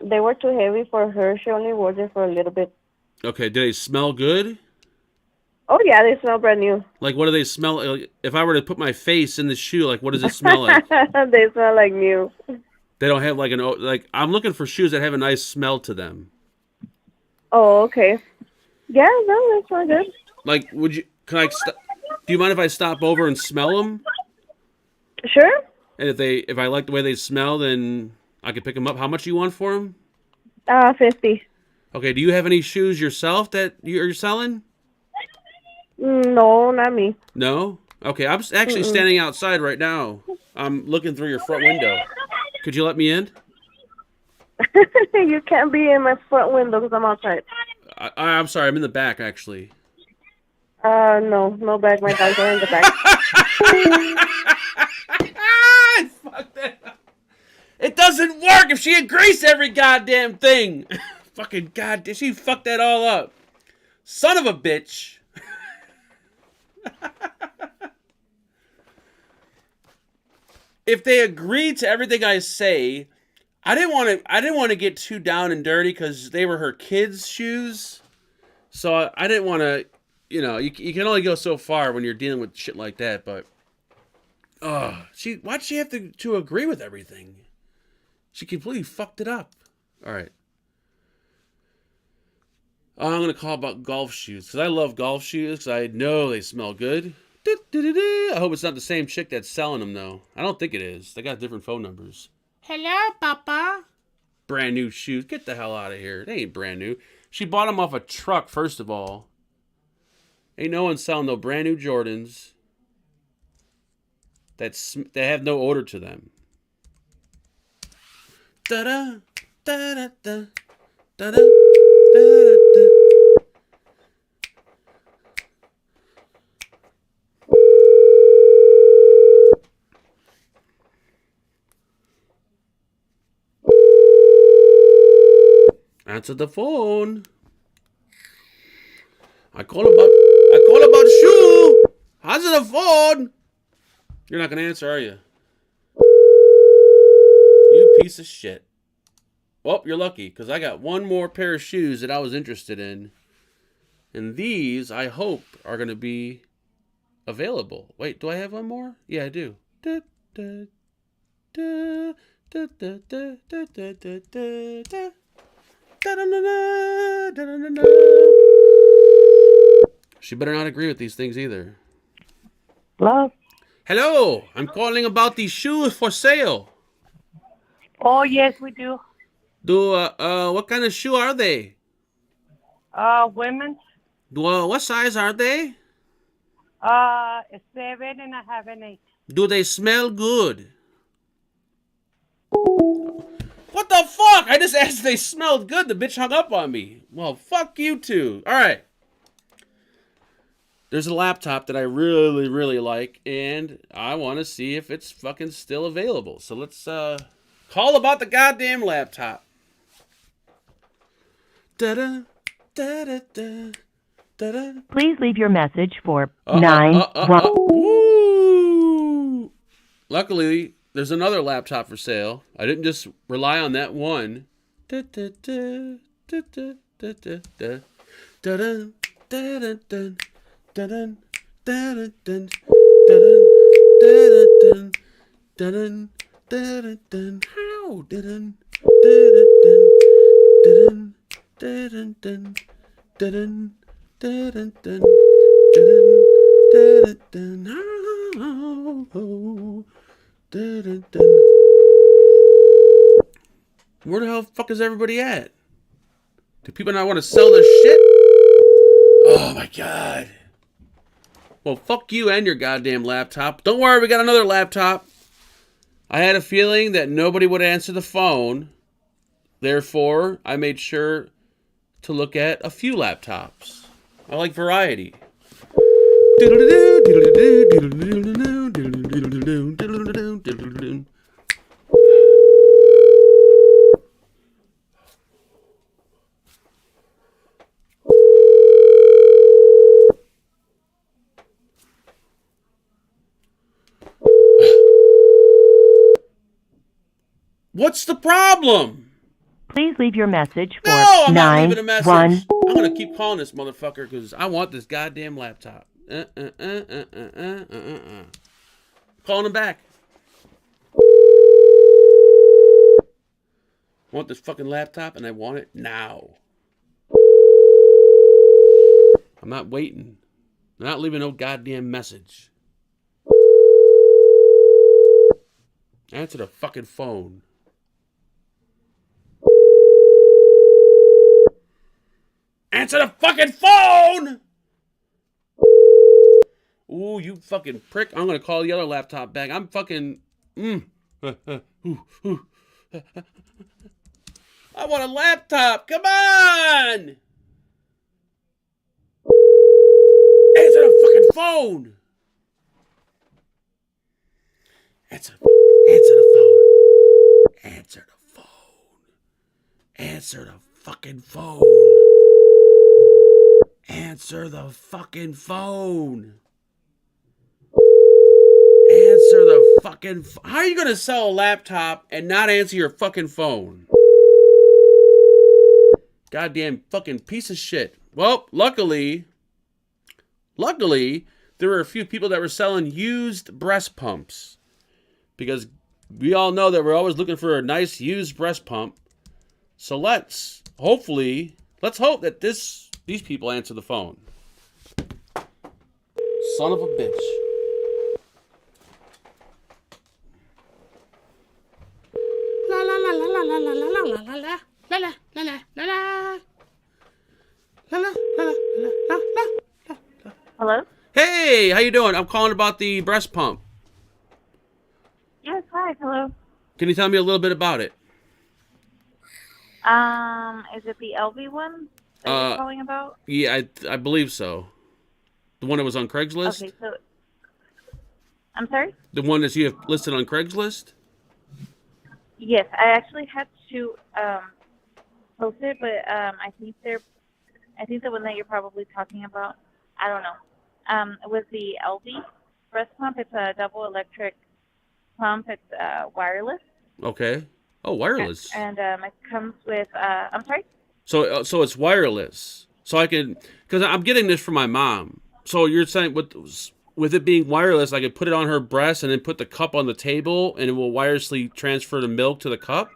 they were too heavy for her. She only wore them for a little bit. Okay, do they smell good? Oh, yeah, they smell brand new. Like, what do they smell like? If I were to put my face in the shoe, like, what does it smell like? They smell like new. They don't have I'm looking for shoes that have a nice smell to them. Oh, okay. Yeah, no, they smell good. Like, do you mind if I stop over and smell them? Sure. And if I like the way they smell, then I can pick them up. How much do you want for them? 50. Okay, do you have any shoes yourself that you're selling? No, not me. No? Okay, I'm actually standing outside right now. I'm looking through your front window. Could you let me in? You can't be in my front window because I'm outside. I'm sorry, I'm in the back, actually. No back. My dogs are in the back. Fuck that up. It doesn't work if she agrees to every goddamn thing. Fucking goddamn, she fucked that all up. Son of a bitch. If they agreed to everything I say, I didn't want to get too down and dirty because they were her kids' shoes. So I didn't want to, you can only go so far when you're dealing with shit like that. But why'd she have to agree with everything? She completely fucked it up. All right. I'm gonna call about golf shoes because I love golf shoes because I know they smell good. I hope it's not the same chick that's selling them though. I don't think it is. They got different phone numbers. Hello, Papa. Brand new shoes. Get the hell out of here. They ain't brand new. She bought them off a truck, first of all. Ain't no one selling no brand new Jordans that have no odor to them. Da-da, da-da-da, da-da, da-da-da. Answer the phone. I call about shoe. Answer the phone. You're not gonna answer, are you? You piece of shit. Well, you're lucky, because I got one more pair of shoes that I was interested in. And these, I hope, are gonna be available. Wait, do I have one more? Yeah, I do. Da, da, da, da, da, da, da, da, da, da. She better not agree with these things either. Hello? Hello, I'm calling about these shoes for sale. Oh, yes, we do. What kind of shoe are they? Women's, What size are they? 7.5 and 8. Do they smell good? What the fuck? I just asked if they smelled good. The bitch hung up on me. Well, fuck you two. All right. There's a laptop that I really, really like, and I want to see if it's fucking still available. So let's call about the goddamn laptop. Da-da, da-da, da, da-da. Please leave your message for 9-1. Ooh. Luckily, there's another laptop for sale. I didn't just rely on that one. Da, da, da, da, da, da, da, da. Da, da, da, da. Dun dun dun dun dun dun dun dun how dun dun dun dun dun dun dun dun dun how dun dun. Where the hell fuck is everybody at? Do people not want to sell their shit? Oh my god. Well, fuck you and your goddamn laptop. Don't worry, we got another laptop. I had a feeling that nobody would answer the phone. Therefore, I made sure to look at a few laptops. I like variety. What's the problem? Please leave your message for No, I'm not leaving a message. 9-1. I'm gonna keep calling this motherfucker because I want this goddamn laptop. Calling him back. I want this fucking laptop and I want it now. I'm not waiting. I'm not leaving no goddamn message. Answer the fucking phone. Answer the fucking phone! Ooh, you fucking prick. I'm gonna call the other laptop back. I'm fucking... I want a laptop. Come on! Answer the fucking phone! Answer the phone. Answer the phone. Answer the fucking phone. Answer the fucking phone. Answer the fucking... How are you going to sell a laptop and not answer your fucking phone? Goddamn fucking piece of shit. Well, luckily, there were a few people that were selling used breast pumps. Because we all know that we're always looking for a nice used breast pump. So let's hope that these people answer the phone. Son of a bitch. La la la la la la la la la la la la la la la la la la la la. Hello? Hey, how you doing? I'm calling about the breast pump. Yes, hi, hello. Can you tell me a little bit about it? Is it the LV one that you're calling about? Yeah, I believe so. The one that was on Craigslist? Okay, so... I'm sorry? The one that you have listed on Craigslist? Yes, I actually had to post it, but I think the one that you're probably talking about, I don't know. It was the LV breast pump. It's a double electric pump. It's wireless. Okay. Oh, wireless. And it comes with, I'm sorry? So it's wireless. So I can, because I'm getting this from my mom. So you're saying with it being wireless, I could put it on her breast and then put the cup on the table and it will wirelessly transfer the milk to the cup?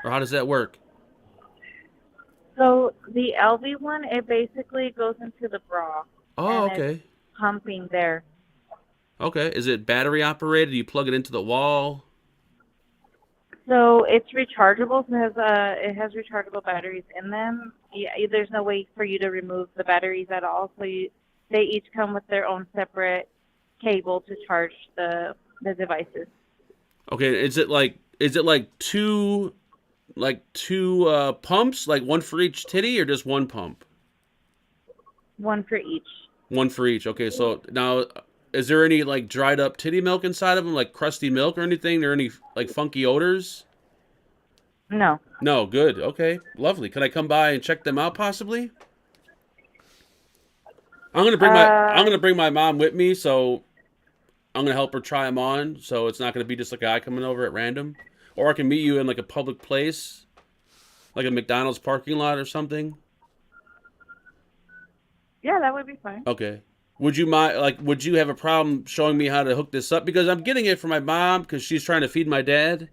Or how does that work? So the LV one, it basically goes into the bra. Oh, and okay. It's pumping there. Okay. Is it battery operated? Do you plug it into the wall? So it's rechargeable. So it has rechargeable batteries in them. Yeah, there's no way for you to remove the batteries at all. So they each come with their own separate cable to charge the devices. Okay. Is it like two pumps, like one for each titty, or just one pump? One for each. One for each. Okay. So now, is there any like dried up titty milk inside of them, like crusty milk or anything? Are any like funky odors? No. No. Good. Okay. Lovely. Can I come by and check them out possibly? I'm gonna bring my mom with me, so I'm gonna help her try them on. So it's not gonna be just a guy coming over at random, or I can meet you in like a public place, like a McDonald's parking lot or something. Yeah, that would be fine. Okay. Would you mind? Like, would you have a problem showing me how to hook this up? Because I'm getting it for my mom because she's trying to feed my dad,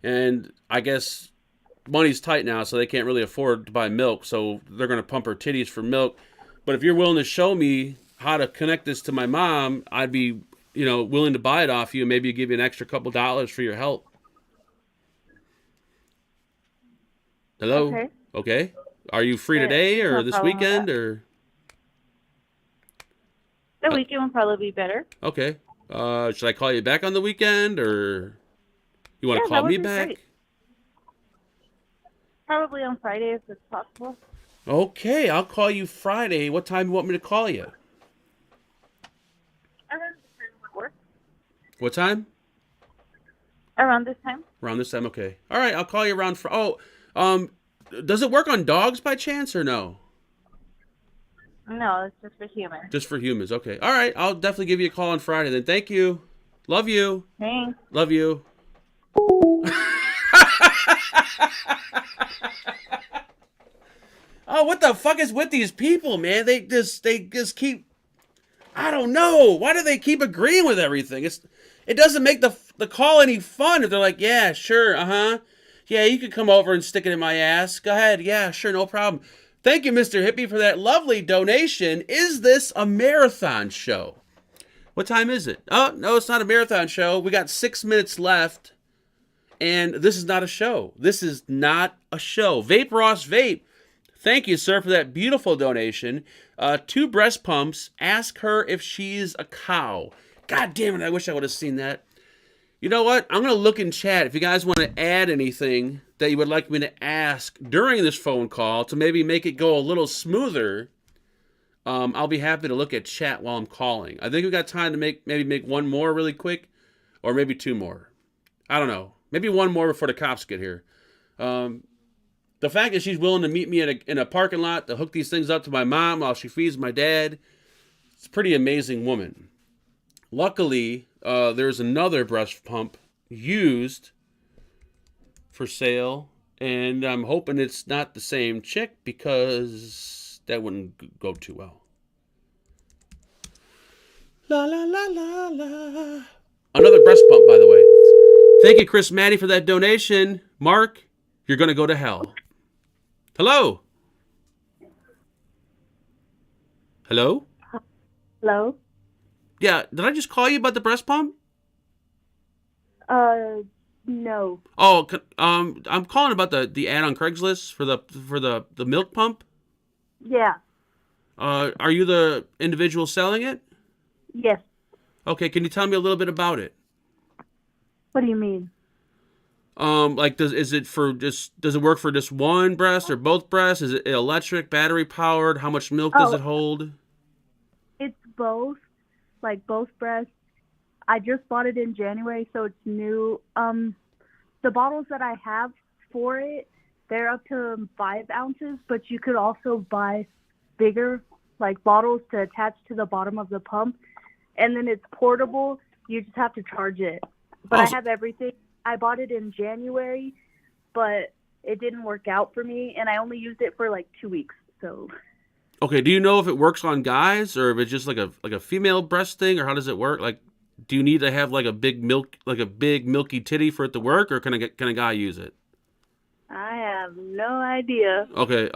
and I guess money's tight now, so they can't really afford to buy milk. So they're gonna pump her titties for milk. But if you're willing to show me how to connect this to my mom, I'd be, willing to buy it off you and maybe give you an extra couple dollars for your help. Hello? Okay. Okay. Are you free Yeah, today or no this problem with weekend that. or? The weekend would probably be better. Okay. Should I call you back on the weekend or you want to Yeah, call that me would be back? great. Probably on Friday if it's possible. Okay, I'll call you Friday. What time do you want me to call you? Around this time would work. What time? Around this time? Around this time, okay. All right, I'll call you around does it work on dogs by chance or no? No, it's just for humans. Just for humans, okay. All right, I'll definitely give you a call on Friday then. Thank you. Love you. Thanks. Love you. Oh, what the fuck is with these people, man? They just keep, I don't know. Why do they keep agreeing with everything? It doesn't make the call any fun if they're like, yeah, sure, yeah, you could come over and stick it in my ass. Go ahead, yeah, sure, no problem. Thank you, Mr. Hippie, for that lovely donation. Is this a marathon show? What time is it? Oh, no, it's not a marathon show. We got 6 minutes left. And this is not a show. This is not a show. Vape Ross Vape, thank you, sir, for that beautiful donation. 2 breast pumps. Ask her if she's a cow. God damn it, I wish I would have seen that. You know what? I'm going to look in chat if you guys want to add anything that you would like me to ask during this phone call to maybe make it go a little smoother. I'll be happy to look at chat while I'm calling. I think we got time to maybe make one more really quick, or maybe 2 more. I don't know. Maybe 1 more before the cops get here. The fact that she's willing to meet me in a parking lot to hook these things up to my mom while she feeds my dad, it's a pretty amazing woman. Luckily, there's another breast pump used for sale, and I'm hoping it's not the same chick because that wouldn't go too well. La la la la la. Another breast pump, by the way. Thank you, Chris Maddie, for that donation. Mark, you're going to go to hell. Hello? Hello? Hello? Yeah, did I just call you about the breast pump? No. Oh, I'm calling about the ad on Craigslist for the milk pump. Yeah. Are you the individual selling it? Yes. Okay, can you tell me a little bit about it? What do you mean? Like does it work for just one breast or both breasts? Is it electric, battery powered? How much milk does it hold? It's both, like both breasts. I just bought it in January, so it's new. The bottles that I have for it, they're up to 5 ounces, but you could also buy bigger, like bottles to attach to the bottom of the pump, and then it's portable. You just have to charge it. But I have everything. I bought it in January, but it didn't work out for me, and I only used it for like 2 weeks. So. Okay, do you know if it works on guys or if it's just like a female breast thing, or how does it work? Like, do you need to have like a big milky titty for it to work, or can a guy use it? I have no idea. Okay,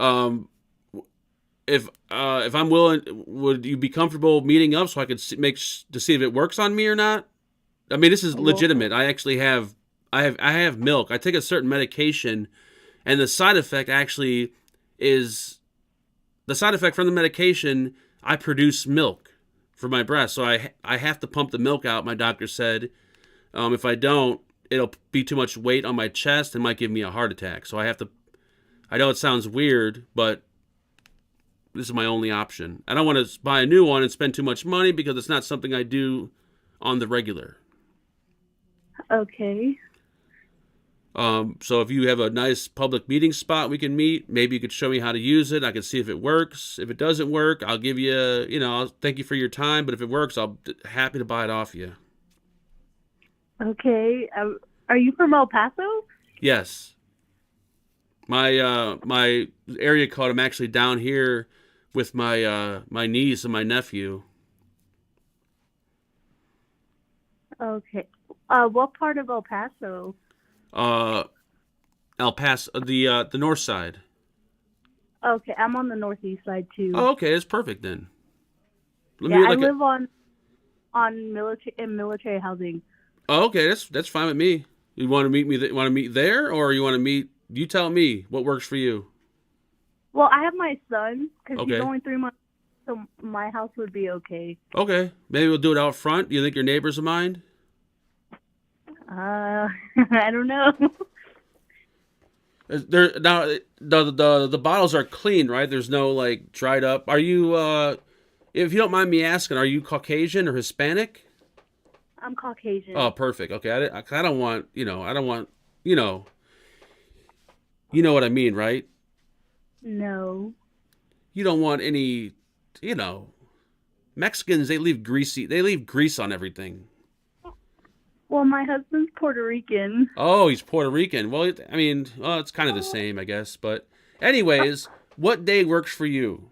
if I'm willing, would you be comfortable meeting up so I could see if it works on me or not? I mean, this is legitimate. I actually have milk. I take a certain medication, and the side effect actually is the side effect from the medication. I produce milk for my breast, so I have to pump the milk out. My doctor said, if I don't, it'll be too much weight on my chest and might give me a heart attack. So I have to. I know it sounds weird, but this is my only option. I don't want to buy a new one and spend too much money because it's not something I do on the regular. Okay. So if you have a nice public meeting spot we can meet, maybe you could show me how to use it. I can see if it works. If it doesn't work, I'll give you, I'll thank you for your time. But if it works, I'll be happy to buy it off you. Okay. Are you from El Paso? Yes. My area code, I'm actually down here with my my niece and my nephew. Okay. What part of El Paso? El Paso, the north side. Okay, I'm on the northeast side too. Oh, okay, that's perfect then. I live on military housing. Oh, okay, that's fine with me. You want to meet me? Want to meet there, or you want to meet? You tell me what works for you. Well, I have my son because Okay. he's only 3 months, so my house would be okay. Okay, maybe we'll do it out front. Do you think your neighbors will mind? I don't know. There now, the bottles are clean, right? There's no like dried up. Are you? If you don't mind me asking, are you Caucasian or Hispanic? I'm Caucasian. Oh, perfect. Okay, I don't want you know what I mean, right? No. You don't want any, Mexicans. They leave grease on everything. Well, my husband's Puerto Rican. Oh, he's Puerto Rican. Well, it's kind of the same, I guess. But anyways, what day works for you?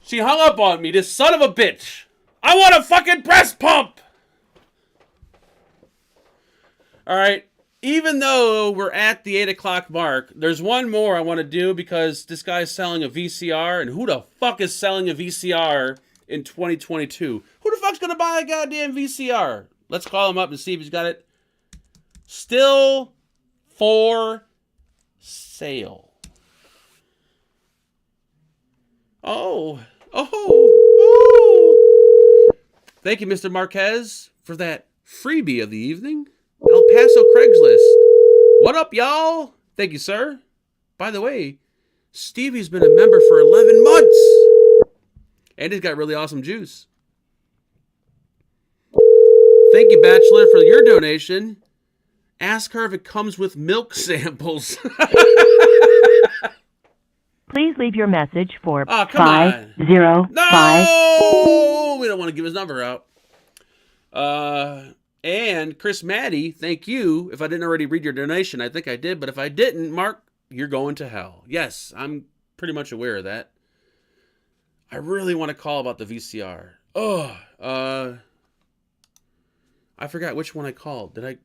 She hung up on me, this son of a bitch. I want a fucking breast pump. All right. Even though we're at the 8 o'clock mark, there's one more I want to do because this guy's selling a VCR, and who the fuck is selling a VCR in 2022? Who the fuck's gonna buy a goddamn VCR? Let's call him up and see if he's got it still for sale. Oh. Thank you, Mr. Marquez, for that freebie of the evening. El Paso Craigslist. What up, y'all? Thank you, sir. By the way, Stevie's been a member for 11 months. And he's got really awesome juice. Thank you, Bachelor, for your donation. Ask her if it comes with milk samples. Please leave your message for Oh, come on. 505. No! We don't want to give his number out. And Chris Maddie, thank you. If I didn't already read your donation, I think I did. But if I didn't, Mark, you're going to hell. Yes, I'm pretty much aware of that. I really want to call about the VCR. I forgot which one I called. Did I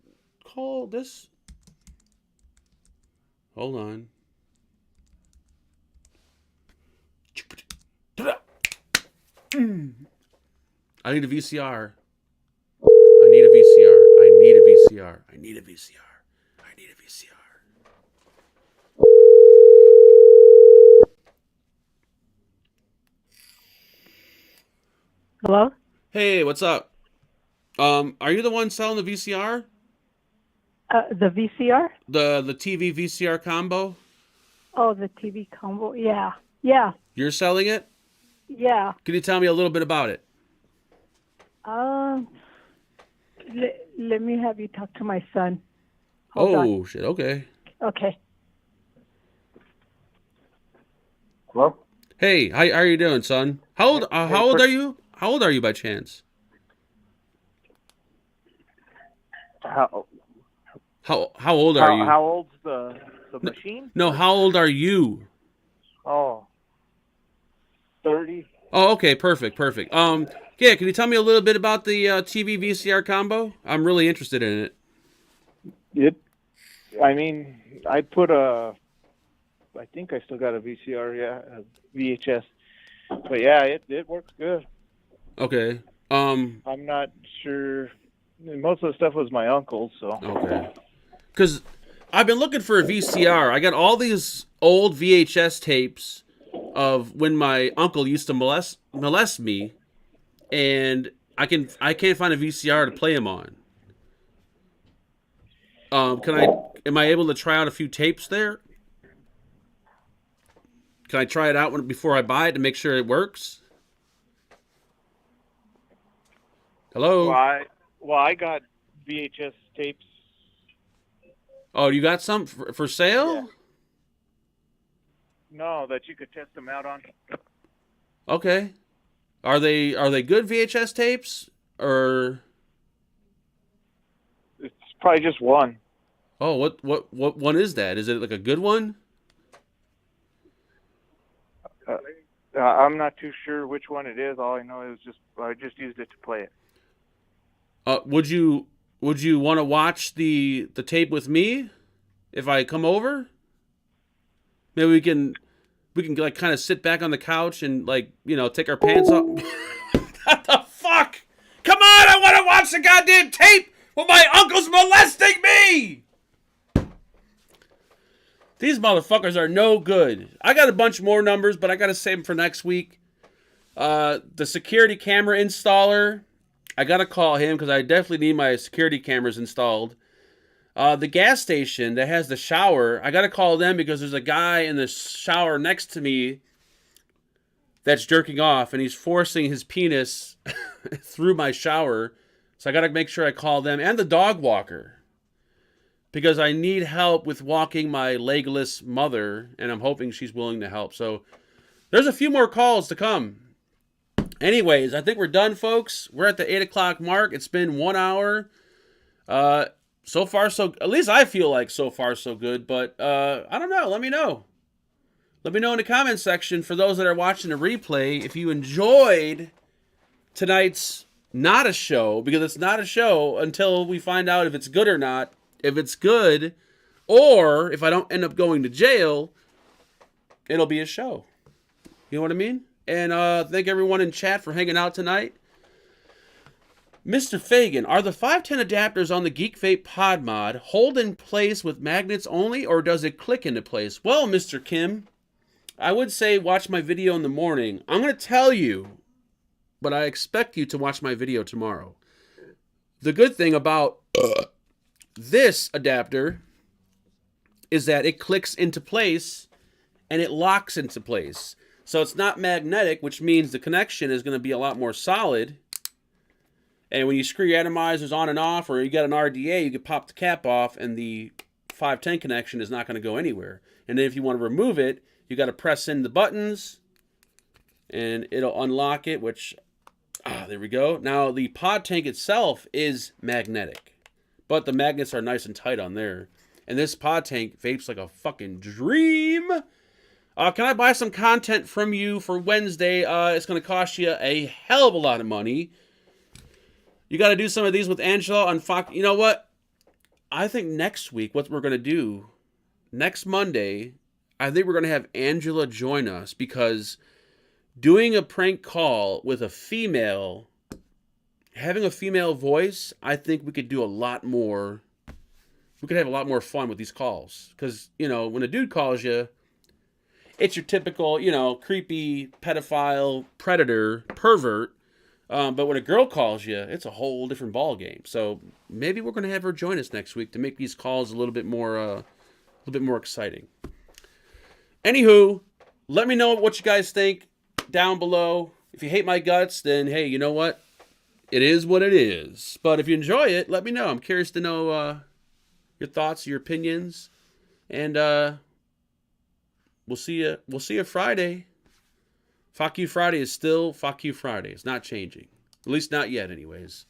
call this? Hold on. I need a VCR. I need a VCR. I need a VCR. I need a VCR. I need a VCR. Hello? Hey, what's up? Are you the one selling the VCR? The VCR? The TV VCR combo? Oh, the TV combo. Yeah. Yeah. You're selling it? Yeah. Can you tell me a little bit about it? Let me have you talk to my son. Hold on. Shit. Okay. Okay. Hello? Hey, how are you doing, son? How old are you? How old are you by chance? How old are you? How old's the machine? No, how old are you? Oh, 30. Oh, okay, perfect. Yeah, can you tell me a little bit about the TV VCR combo? I'm really interested in it. I think I still got a VCR, a VHS. But yeah, it works good. Okay. I'm not sure. Most of the stuff was my uncle's, so. Okay. Because I've been looking for a VCR. I got all these old VHS tapes of when my uncle used to molest me, and I can't find a VCR to play him on. Am I able to try out a few tapes there? Can I try it out before I buy it to make sure it works? Hello? Well, I got VHS tapes. Oh, you got some for sale? Yeah. No, that you could test them out on. Okay. Are they good VHS tapes or? It's probably just one. Oh, what one is that? Is it like a good one? I'm not too sure which one it is. All I know is I just used it to play it. Would you want to watch the tape with me if I come over? Maybe we can like kind of sit back on the couch and take our pants off. What the fuck? Come on, I want to watch the goddamn tape when my uncle's molesting me. These motherfuckers are no good. I got a bunch more numbers, but I got to save them for next week. The security camera installer, I got to call him because I definitely need my security cameras installed. The gas station that has the shower, I got to call them because there's a guy in the shower next to me that's jerking off, and he's forcing his penis through my shower. So I got to make sure I call them. And the dog walker, because I need help with walking my legless mother, and I'm hoping she's willing to help. So there's a few more calls to come. Anyways, I think we're done, folks. We're at the 8 o'clock mark. It's been 1 hour. So far, at least I feel like so far so good. But I don't know. Let me know. Let me know in the comments section for those that are watching the replay if you enjoyed tonight's not a show, because it's not a show until we find out if it's good or not. If it's good, or if I don't end up going to jail, it'll be a show. You know what I mean? And thank everyone in chat for hanging out tonight. Mr. Fagan, are the 510 adapters on the Geek Vape Pod Mod hold in place with magnets only, or does it click into place? Well, Mr. Kim, I would say watch my video in the morning. I'm going to tell you, but I expect you to watch my video tomorrow. The good thing about this adapter is that it clicks into place and it locks into place. So it's not magnetic, which means the connection is going to be a lot more solid. And when you screw your atomizers on and off, or you got an RDA, you can pop the cap off and the 510 connection is not going to go anywhere. And then if you want to remove it, you got to press in the buttons and it'll unlock it, which, there we go. Now the pod tank itself is magnetic, but the magnets are nice and tight on there. And this pod tank vapes like a fucking dream. Can I buy some content from you for Wednesday? It's going to cost you a hell of a lot of money. You got to do some of these with Angela on Fox. You know what? I think next week, what we're going to do, next Monday, I think we're going to have Angela join us, because doing a prank call with a female, having a female voice, I think we could do a lot more. We could have a lot more fun with these calls. Because, you know, when a dude calls you, it's your typical, you know, creepy, pedophile, predator, pervert. But when a girl calls you, it's a whole different ball game. So maybe we're going to have her join us next week to make these calls a little bit more exciting. Anywho, let me know what you guys think down below. If you hate my guts, then hey, you know what? It is what it is. But if you enjoy it, let me know. I'm curious to know your thoughts, your opinions, and we'll see you. We'll see you Friday. Fuck You Friday is still Fuck You Friday. It's not changing. At least not yet, anyways.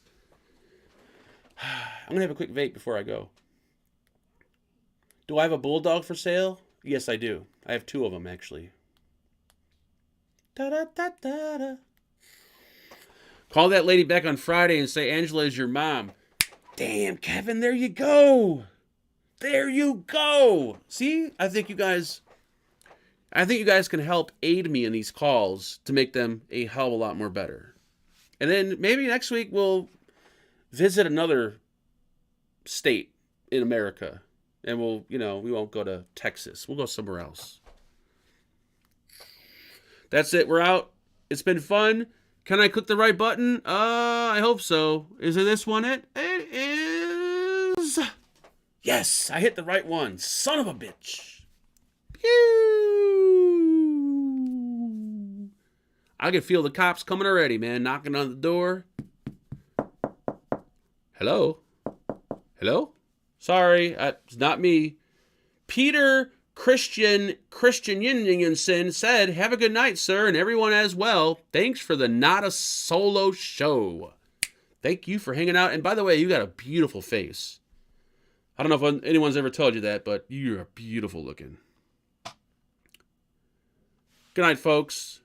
I'm going to have a quick vape before I go. Do I have a bulldog for sale? Yes, I do. I have 2 of them, actually. Da-da-da-da-da. Call that lady back on Friday and say Angela is your mom. Damn, Kevin, there you go. There you go. See? I think you guys can help aid me in these calls to make them a hell of a lot more better. And then maybe next week we'll visit another state in America. And we'll, you know, we won't go to Texas. We'll go somewhere else. That's it. We're out. It's been fun. Can I click the right button? I hope so. Is it this one? It is. Yes, I hit the right one. Son of a bitch. Pew! I can feel the cops coming already, man. Knocking on the door. Hello? Hello? Sorry, it's not me. Peter Christian Yinson said, "Have a good night, sir, and everyone as well. Thanks for the Not a Solo show." Thank you for hanging out. And by the way, you got a beautiful face. I don't know if anyone's ever told you that, but you're beautiful looking. Good night, folks.